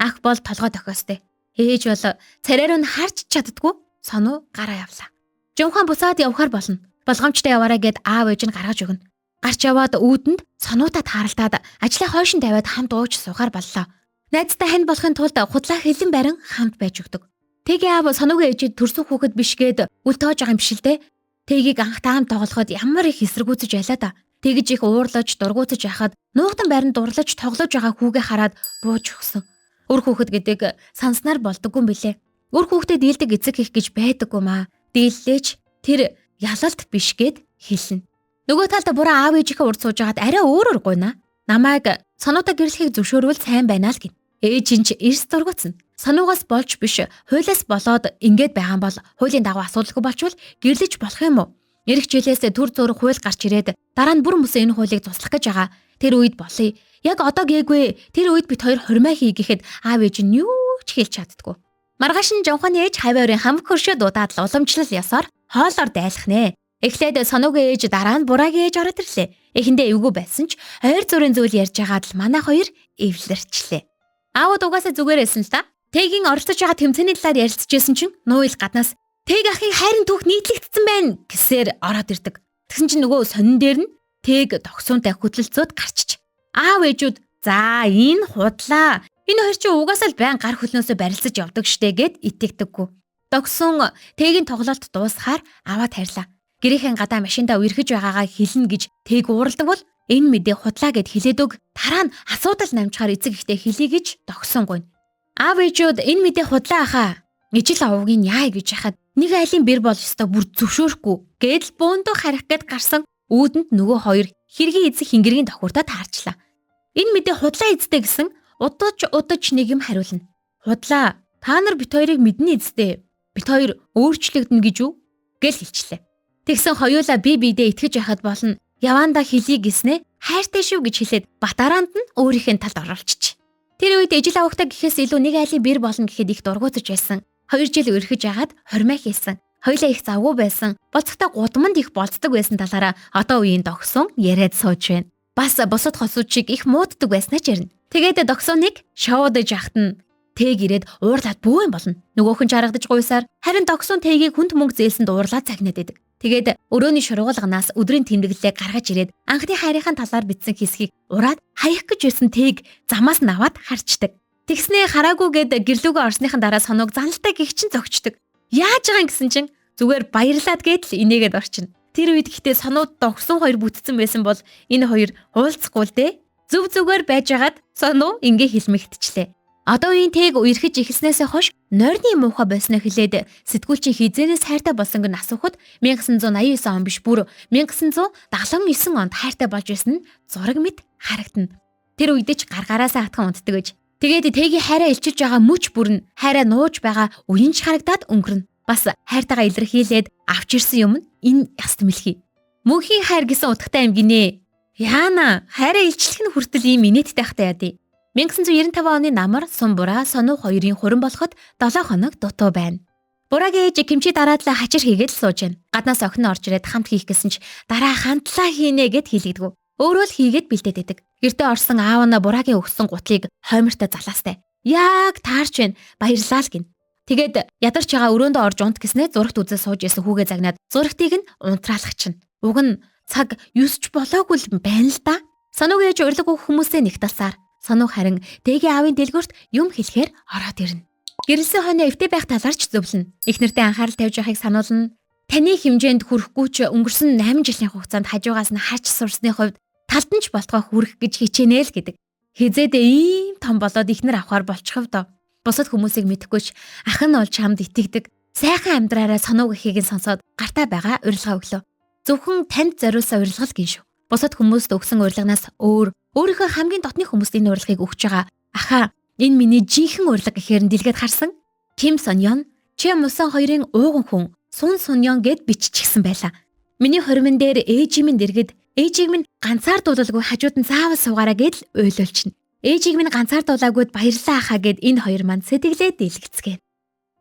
Speaker 1: Ах бол толгой тохиостой. Ээж бол царайр нь харж чаддгүй. Сонуу гараа явлаа. Жонхон бусаад явхаар болно. Болгоомжтой яваарай гэд аав ээж нь гаргаж өгнө. Гарч яваад үүдэнд сонуутаа тааралтаад ажлаа хойшин тавиад хамт ууж суугаар боллоо. Найзтай хань болохын тулд худлаа хэлэн барин хамт байж өгдөг. Тэгийн аав сонуугийн ээжид төрсөн хүүхэд биш гээд үл тоож байгаа юм биш л дээ. Тэгийг анх таам тоглоход ямар их эсэргүүцэж байлаа да. Тэгж их уурлаж дургуутаж яхад нуугдан байранд дурлаж тоглож байгаа хүүгээ хараад бууж өгсөн. Өр хүүхэд гэдэг санснаар болдоггүй юм билээ. Өр хүүхдэд дийлдэг эцэг их гэж байдаггүй маа. Дийллээч тэр ялалт биш гээд хэлнэ. Нөгөө талд буруу аав ээжийнхээ урд сууж агаад арай өөрөөр гуйна. Намайг сонуутай гэрлэхийг зөвшөөрвөл сайн байна л гин. Ээж нь ч эрс дургуцсан. Сануугаас болж биш, хуулиас болоод ингээд байгаа бол хуулийн дагуу асуудалгүй болчвол гэрлэж болох юм уу? Ирэх жилээс төр зөөр хууль гарч ирээд дараа нь бүр мөсөө энэ хуулийг туслах гэж байгаа. Тэр үед болъё. Яг одоо гээгүй. Тэр үед бид хоёр хурмаа хий гэхэд аав ээж нь юу ч хэлж чаддгүй. Маргааш нь Жонхоны ээж хавьяурын хамаг хөршөө дуудаад уламжлал ёсоор хоолоор дайлах нэ. Эхлээд сонуугийн ээж дараа нь бураагийн ээж ороод ирлээ. Эхэндээ эвгүй байсан ч ойр зүрийн зүйл ярьж байгаад л манай хоёр эвлэрчлээ. Аауд угаасаа зүгээр байсан л та. Тэгийн оролцож байгаа тэмцээний талаар ярилцчихсэн чинь нууил гаднаас тэг ахын хайрын түүх нийтлэгдсэн байна гэсээр ороод ирдэг. Тэгсэн чинь нөгөө сонин дээр нь тэг тогсоонтай хөдөлцөөд гарчиж. Аав ээжүүд за энэ худлаа. Энэ хоёр чинь угаасаа л байн гар хөлнөөсөө барилцаж явдаг штэ гэд итгэдэггүй. Тогсон тэгийн тоглолт дуусахаар аваад хайрлаа. Гэрийнхэн гадаа машиндаа үерхэж байгаагаа хэлнэ гэж тэг уурладаг бол энэ мэдээ худлаа гэд хэлээд өг дараа нь асуудал намжихаар эцэг ихтэй хэлье гэж тогсон гойно. Аав ээжүүд энэ мэдээ худлаа ахаа. Ижил авуугийн яа гэж яхад нэг айлын бэр бол ёстой бүр зөвшөөрөхгүй гэдэл бөөндөө харих гээд гарсан үүдэнд нөгөө хоёр хэргийн эзэг хингэргийн тохиуртаа таарчлаа. Энэ мэдээ худлаа эзтэй гэсэн удаж нэг юм хариулна. Худлаа та нар бит хоёрыг мэднэ эзтэй. Бит хоёр өөрчлөгдөнө гэж юу гэл хэлчихлээ. Тэгсэн хоёулаа бие биедээ итгэж яхад болно. Яваандаа хэлье гэснээ хайртай шүү гэж хэлээд батараанд нь өөрийнхөө талд оруулчих. Тэр үед ижил авахтаа гэхээс илүү нэг айлын бэр болно гэхэд их дургуутж байсан. 2 жил өрхөж ягаад хормой хийсэн. Хоёлаа их завгүй байсан. Болцохтой гудамд их болцдог байсан талаараа одоо үеийн догсон яриад сууж байна. Бас бусад хосууд шиг их мууддаг байснаа ч ярина. Тэгээд догсоныг шоудаж яхад нь тэг ирээд уурлаад бүү юм болно. Нөгөөх нь чаргадаж гуйсаар харин догсон тэгийг хүнд мөнгө зээлсэнд уурлаад загнаад байдаг. Тэгээд өрөөний шургуулганаас өдрийн тэмдэглэлээ гаргаж ирээд анхны хайрынхаа талаар бичсэн хэсгийг ураад хаях гэж байсан тэг замаас наваад харчдаг. Тэгснээ хараагүйгээд гэрлүүгөө орсныхан дараа соног заналтай гихчин зогчдөг. Яаж байгаа юм гэсэн чинь зүгээр баярлаад гээд л инээгээд орчин. Тэр үед гэхдээ сонууд догсон хоёр бүтцэн байсан бол энэ хоёр уулзахгүй л дээ. Зүв зүгээр байжгаад сонуу ингээ хэлмэгтчлээ. Одоо үеийн тэг үерхэж ихснээсээ хойш нойрны муухай байснаа хэлээд сэтгүүлчийн хизээрээс хайртай болсон гэн асуухад 1989 он биш бүр 1979 онд хайртай болж байсан нь зураг мэт харагдана. Тэр үед ч гаргаараасаа хатхан унтдаг гэж. Тэгээд тэгийн хайраа илчилж байгаа мөч бүрн хайраа нууж байгаа үеинч харагдаад өнгөрнө. Бас хайртайгаа илэрхийлээд авч ирсэн юм нь энэ яст мэлхий. Мөнхийн хайр гэсэн утгатай юм гинэ. Яана хайраа илчлэх нь хүртэл ийм инээдтэй хахтай яа. 1995 оны намар Сумбураа сонуу хоёрын хуран болоход 7 хоног дутуу байна. Бураагийн ээж кимчи дараадлаа хачир хийгээд л сууж байна. Гаднаас охин орж ирээд хамт хийх гэсэн ч дараа хандлаа хийнэ гэд хэлэгдэггүй. Өөрөө л хийгээд бэлдээд байдаг. Гэртээ орсон аав нь бураагийн өгсөн гутлыг хоймортой залаастай. Яг таарч байна. Баярлалаа л гин. Тэгээд ядарч байгаа өрөөндөө орж унт гэснээ зурагт үзэл сууж исэн хүүгээ загнаад зурагтыг нь унтраалах чинь. Уг нь цаг 9 ч болоогүй л байна л да. Сануугийн ээж урилга өгөх хүмүүсээ нэг талсаар. Сануу харин тэгийн аавын дэлгүүрт юм хэлэхээр ороод ирнэ. Гэрэлсэн хойно эвтэй байх талаарч зөвлөнө. Эхнэртэй анхаарал тавьж байхыг сануулна. Таны хэмжээнд хүрэхгүй ч өнгөрсөн 8 жилийн хугацаанд хажуугаас нь харж сурсны хувьд талд нь ч болтгой хүрэх гэж хичээнэ л гэдэг. Хизээд ийм том болоод ихнэр авахар болчихов доо. Бусад хүмүүсийг мэдэхгүй ч ах нь бол чамд итгэдэг. Сайхан амьдраараа сонов гэхийг нь сонсоод гартаа байгаа урилга өглөө. Зөвхөн танд зориулсан урилга л гин шүү. Бусад хүмүүст өгсөн урилганаас өөрийнхөө хамгийн дотны хүмүүст энэ урилгыг өгч байгаа. Ахаа, энэ миний жинхэнэ урилга гэхээр нь дэлгэд харсан. Ким Сонён, чи Мусан хоёрын ууган хүн Сун Сунён гэд биччихсэн байлаа. Миний хоримн дээр ээжийн минь дэргэд ээжийг минь ганцаардуулалгүй хажууд нь заавал суугаараа гэдэл уйлуулчихна. Ээжийг минь ганцаардуулаагүйд баярлаа ахаа гэд энэ хоёр манд сэтгэлээ дэлгэцгээ.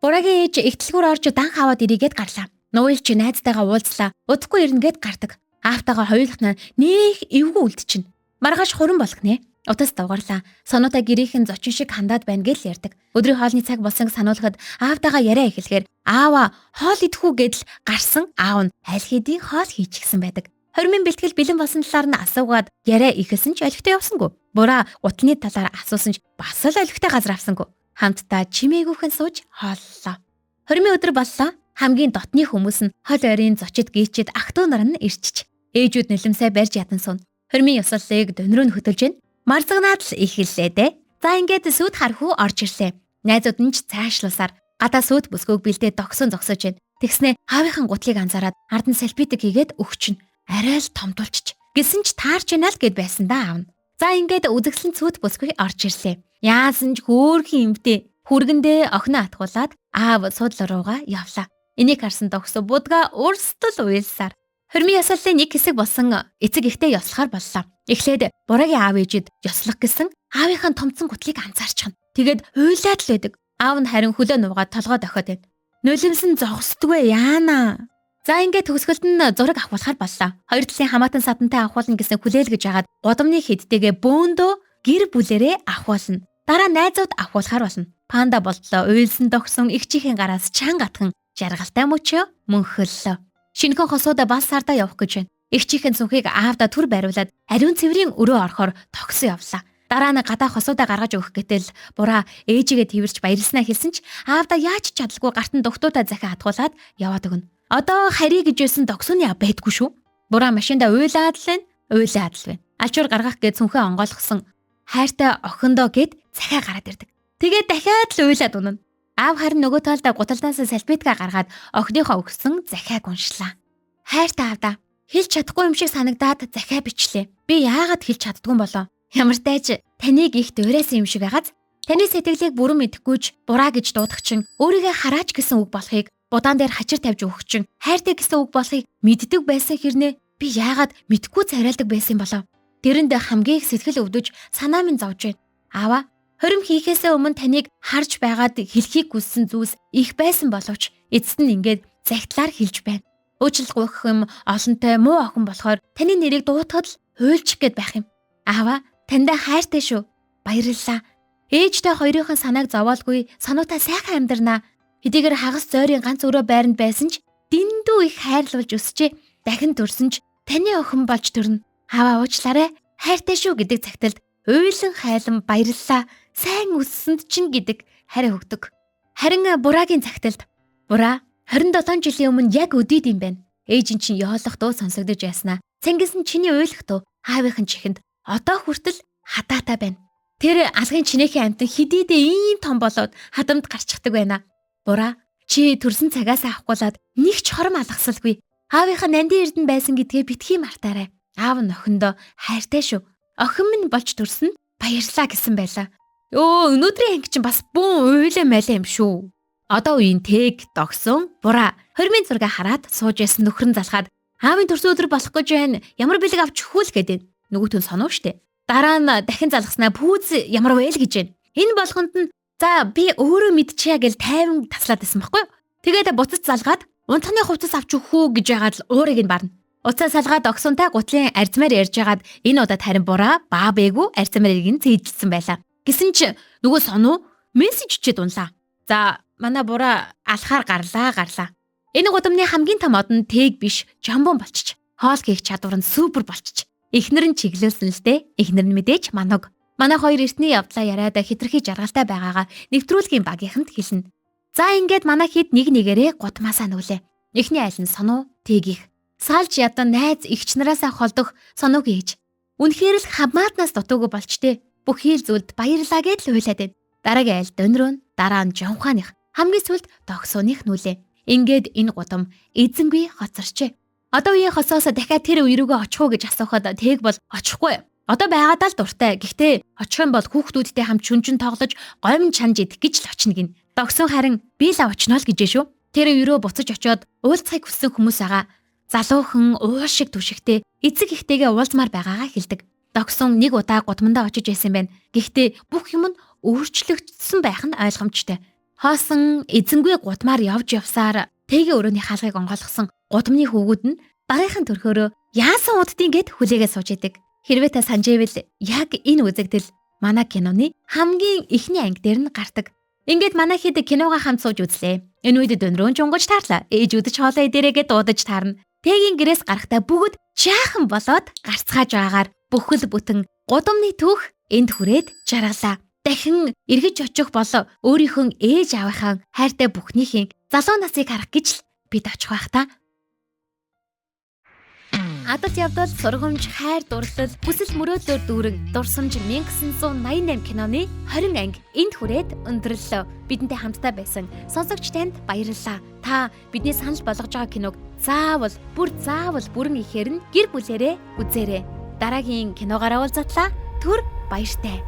Speaker 1: Бурагийн ээж ихтлгүүр орж дан хаваад ирийгээд гарлаа. Нуйлч найзтайгаа уулзлаа. Удахгүй ирнэ гэд гардаг. Аавтайгаа хоёулах нь нэх эвгүй үлдчихнэ. Маргааш хуран болох нэ. Утас давгарлаа. Соноотой гэрийнхэн зочин шиг хандаад байна гэж ярьдаг. Өдрийн хоолны цаг болсонг сануулхад аавтайгаа яриа эхлэхээр аава хоол идэх үү гэдэл гарсан аав нь аль хэдийн хоол хийчихсэн байдаг. Хоримын бэлтгэл бэлэн болсон талаар нь асуугаад яриа ихэлсэн ч олигтой явсангүй. Бураа гутны талаар асуусан ч бас л олигтой газар авсангүй. Хамтдаа чимээгүйхэн сууж хооллоо. Хоримын өдөр боллоо. Хамгийн дотны хүмүүс нь хол ойрын зочид гीчэд ах トゥ нар нь ирчиж. Ээжүүд нэлэмсээ барьж ядан сууна. Хоримын ёслолыг дөнрөө нь хөтөлж гэн. Марцгнаад л ихэллээ дээ. За ингээд сүд хархуу орж ирлээ. Найзууд нь ч цаашлуусаар гадаа сүд бүсгөөг бэлдээ догсон зогсож байна. Тэгснэ аавынхан гутлыг анзаараад ард нь селфитик хийгээд өгчнө. Арай л томдулчих. Гэсэн ч таарч яана л гэд байсан да аав нь. За ингээд үзэгслэн сүд бүсгүй орж ирлээ. Яасан ч хөөрхөн эмтэй. Хүргэндээ охиноо атгуулад аав суудлал руугаа явлаа. Энийг харсан догсоо будга урстал уйлсаар. Хоримын ёслолын нэг хэсэг болсон эцэг ихтэй ёслохоор боллоо. Эхлээд бурагийн аав ээжид ёслох гэсэн аавынхаа томцсон гутлыг анзаарчихна. Тэгээд хуйлаад л байдаг. Аав нь харин хөлөө нуугаад толгой дохиод байна. Нулимсэн зогсдгүй яана. За ингээд төгсгөлд нь зураг авахлахаар боллоо. Хоёр талын хамаатан садантай авахулна гэсэн хүлээлгэж агаад годомны хэдтэйгээ бөөндөө гэр бүлэрээ авахулна. Дараа найзууд авахулахаар болно. Панда болтлоо уйлсан догсон игчийн гараас чанга атхан жаргалтай мөчөө мөнхөллөө. Шинэхэн хосуудаа бас сардаа явах гэж байна. Игчийн сүнхийг аавда түр бариулаад ариун цэврийн өрөө орохоор тогсон явлаа. Дараа нь гадаа хосуудаа гаргаж өгөх гэтэл бураа ээжигээ тэрч баярлснаа хэлсэн ч аавда яаж чадалгүй гартан дугтуудаа захиа хатгуулад яваад өгнө. Одоо харий гэж байсан догсооны ав байдгүй шүү. Бураа машиндаа уйлаад л байна. Ачуур гаргах гэж сүнхээ онгойлгосон хайртай охиндоо гэд захиа гараад ирдэг. Тэгээд дахиад л уйлаад өгнө. Аав харин нөгөө талдаа гуталнаас салфетка гаргаад охиныхоо өгсөн захиаг уншлаа. Хайртай аавда хэлж чадахгүй юм шиг санагдаад захиа бичлээ. Би яагаад хэлж чаддгүй болоо? Ямар тааж таныг их дуурайсан юм шиг байгааз таны сэтгэлийг бүрэн мэдэхгүй ч бураа гэж дуудах чинь өөрийгөө хараач гэсэн үг болохыг будаан дээр хачир тавьж өгөх чинь хайртай гэсэн үг болохыг мэддэг байсан хэрнээ би яагаад мэдхгүй царайлдаг байсан болоо? Тэрэнд хамгийн их сэтгэл өвдөж санаа минь зовж байна. Аава хорим хийхээсээ өмнө таныг харж байгаад хэлхийг хүссэн зүйлс их байсан боловч эцэст нь ингээд загтлаар хэлж байна. Өөчлөлт гуйх юм олонтой муу охин болохоор таны нэрийг дуутахад л хуйлчих гээд байх юм. Аава тандаа хайртай шүү. Баярлалаа. Ээжтэй хоёрынхон санааг зовоолгүй сануутай сайхан амьдрнаа. Хэдийгээр хагас зойрын ганц өрөө байранд байсан ч дэндүү их хайрлуулж өсчээ. Дахин төрсөн ч таны охин болж төрнө. Аава уучлаарай. Хайртай шүү гэдэг цагталд уйлан хайлан баярлалаа. Сайн өссөнд чинь гэдэг хариу өгдөг. Харин бурагийн цагталд бураа 27 жилийн өмнө яг өдийд юм байна. Ээж нь чинь ёолох дуу сонсогдож байснаа. Цэнгис нь чиний уйлах дуу аавынхын чихэнд одоо хүртэл хатаатай байна. Тэр алгын чинээхийн амтан хидийдээ ийм том болоод хадамд гарчихдаг байна. Бураа чи төрсөн цагаас авахгүйлаад нэг ч хором алгасалгүй. Аавынхаа нандин эрдэн байсан гэдгээ битгий мартаарай. Аав нь охиндоо хайртай шүү. Охин минь болж төрсөн баярлаа гэсэн байлаа. Өнөөдрийн анги чинь бас бүүн уйлаа майлаа юм шүү. Одоо үеийн тэг догсон бураа хоримын зураг хараад сууж ясан нөхрөн залхаад аавын төрсөн өдөр болох гэж байна. Ямар бэлэг авч хүүл гэдэг. Нөгөөтөн сонов штэ. Дараа нь дахин залгаснаа пүүз ямар вэ л гэж байна. Энэ болгонд нь за би өөрөө мэдчихье гэж тайван таслаад байсан байхгүй юу? Тэгээд буцаж залгаад унтхны хувцас авч өгөх үү гэж яагаад л уурыг нь барна. Уцаа салгаад огсонтай гутлын арзмаар ярьж яагаад энэ удаад харин бураа баа бэгүү арзмаарыг нь цээжсэн байлаа. Гэсэн ч нөгөө сонуу мессеж чид унлаа. За манай бураа алхаар гарлаа. Энэ гудамны хамгийн том од нь тэг биш жамбон болчих. Хоол хийх чадвар нь супер болчих. Эхнэр нь чиглүүлсэн л дээ. Эхнэр нь мэдээж манаг. Манай хоёр эртний явдлаа яриад хитрхи жаргалтай байгаагаа нэвтрүүлгийн багийнханд хэлнэ. За ингээд манай хэд нэг нэгээрээ гудмаасаа нүлээ. Эхний айл нь сонуу, тээгих. Салж ядан найз эгч нараасаа холдох сонууг ээж. Үнэхээр л хамаатнаас дутуугүй болчтой. Бүх хийл зүйлд баярлаа гэж л хуйлаад байна. Дараагийн айл дөнрөө, дараа нь жонхааных, хамгийн сүлд догсооных нүлээ. Ингээд энэ гудам эзэнгүй хоцорчээ. Одоо үеийн хосоос дахиад тэр үе рүүгээ очих уу гэж асуухад тэг бол очихгүй. Одоо байгаадаа л дуртай. Гэхдээ очих юм бол хүүхдүүдтэй хамт шүнжин тоглож, гомн чанж идэх гэж л очно гин. Догсон харин би л очно л гэж шүү. Тэр үе рүү буцаж очиод уулзахыг хүссэн хүмүүс байгаа. Залуухан уул шиг түшигтэй эцэг ихтэйгээ уулзмаар байгаагаа хэлдэг. Догсон нэг удаа гудамдаа очиж байсан байна. Гэхдээ бүх юм нь өөрчлөгдсөн байх нь ойлгомжтой. Хоосон эзэнгүй гудмаар явж явсаар тэгээ өрөөний хаалгыг онгойлгосон гудамны хүүгүүд нь дараагийн төрхөөрөө яасан уддын гэд хүлээгээ сууж идэг. Хэрвээ та санджээвэл яг энэ үзэгдэл манай киноны хамгийн эхний анги дээр нь гардаг. Ингээд манай хэд киногоо хамт сууж үзлээ. Энэ үед дөнрөө жунгаж таарлаа. Ээж үдэж хоолой дээрээгээ дуудаж таарна. Тэгийн гэрээс гарахтаа бүгд жаахан болоод гарцгааж байгаагаар бүхэл бүтэн гудамны түүх энд хүрээд жаргалаа. Дахин эргэж очих болоо өөрийнхөө ээж аавынхаа хайртай бүхнийхээ залуу насыг харах гэж л бид очих байх та. Адад явдал сургамж, хайр дурлал, хүсэл мөрөөдлөөр дүүрэн дурсамж 1988 киноны 20 анги энд хүрээд өндөрлөө. Бидэнтэй хамтдаа байсан сонсогч танд баярлалаа. Та бидний санал болгож байгаа киног заавал бүрэн ихээр нь гэр бүлээрээ үзээрэй. Дараагийн киногоор уулзтлаа. Түр баяртай.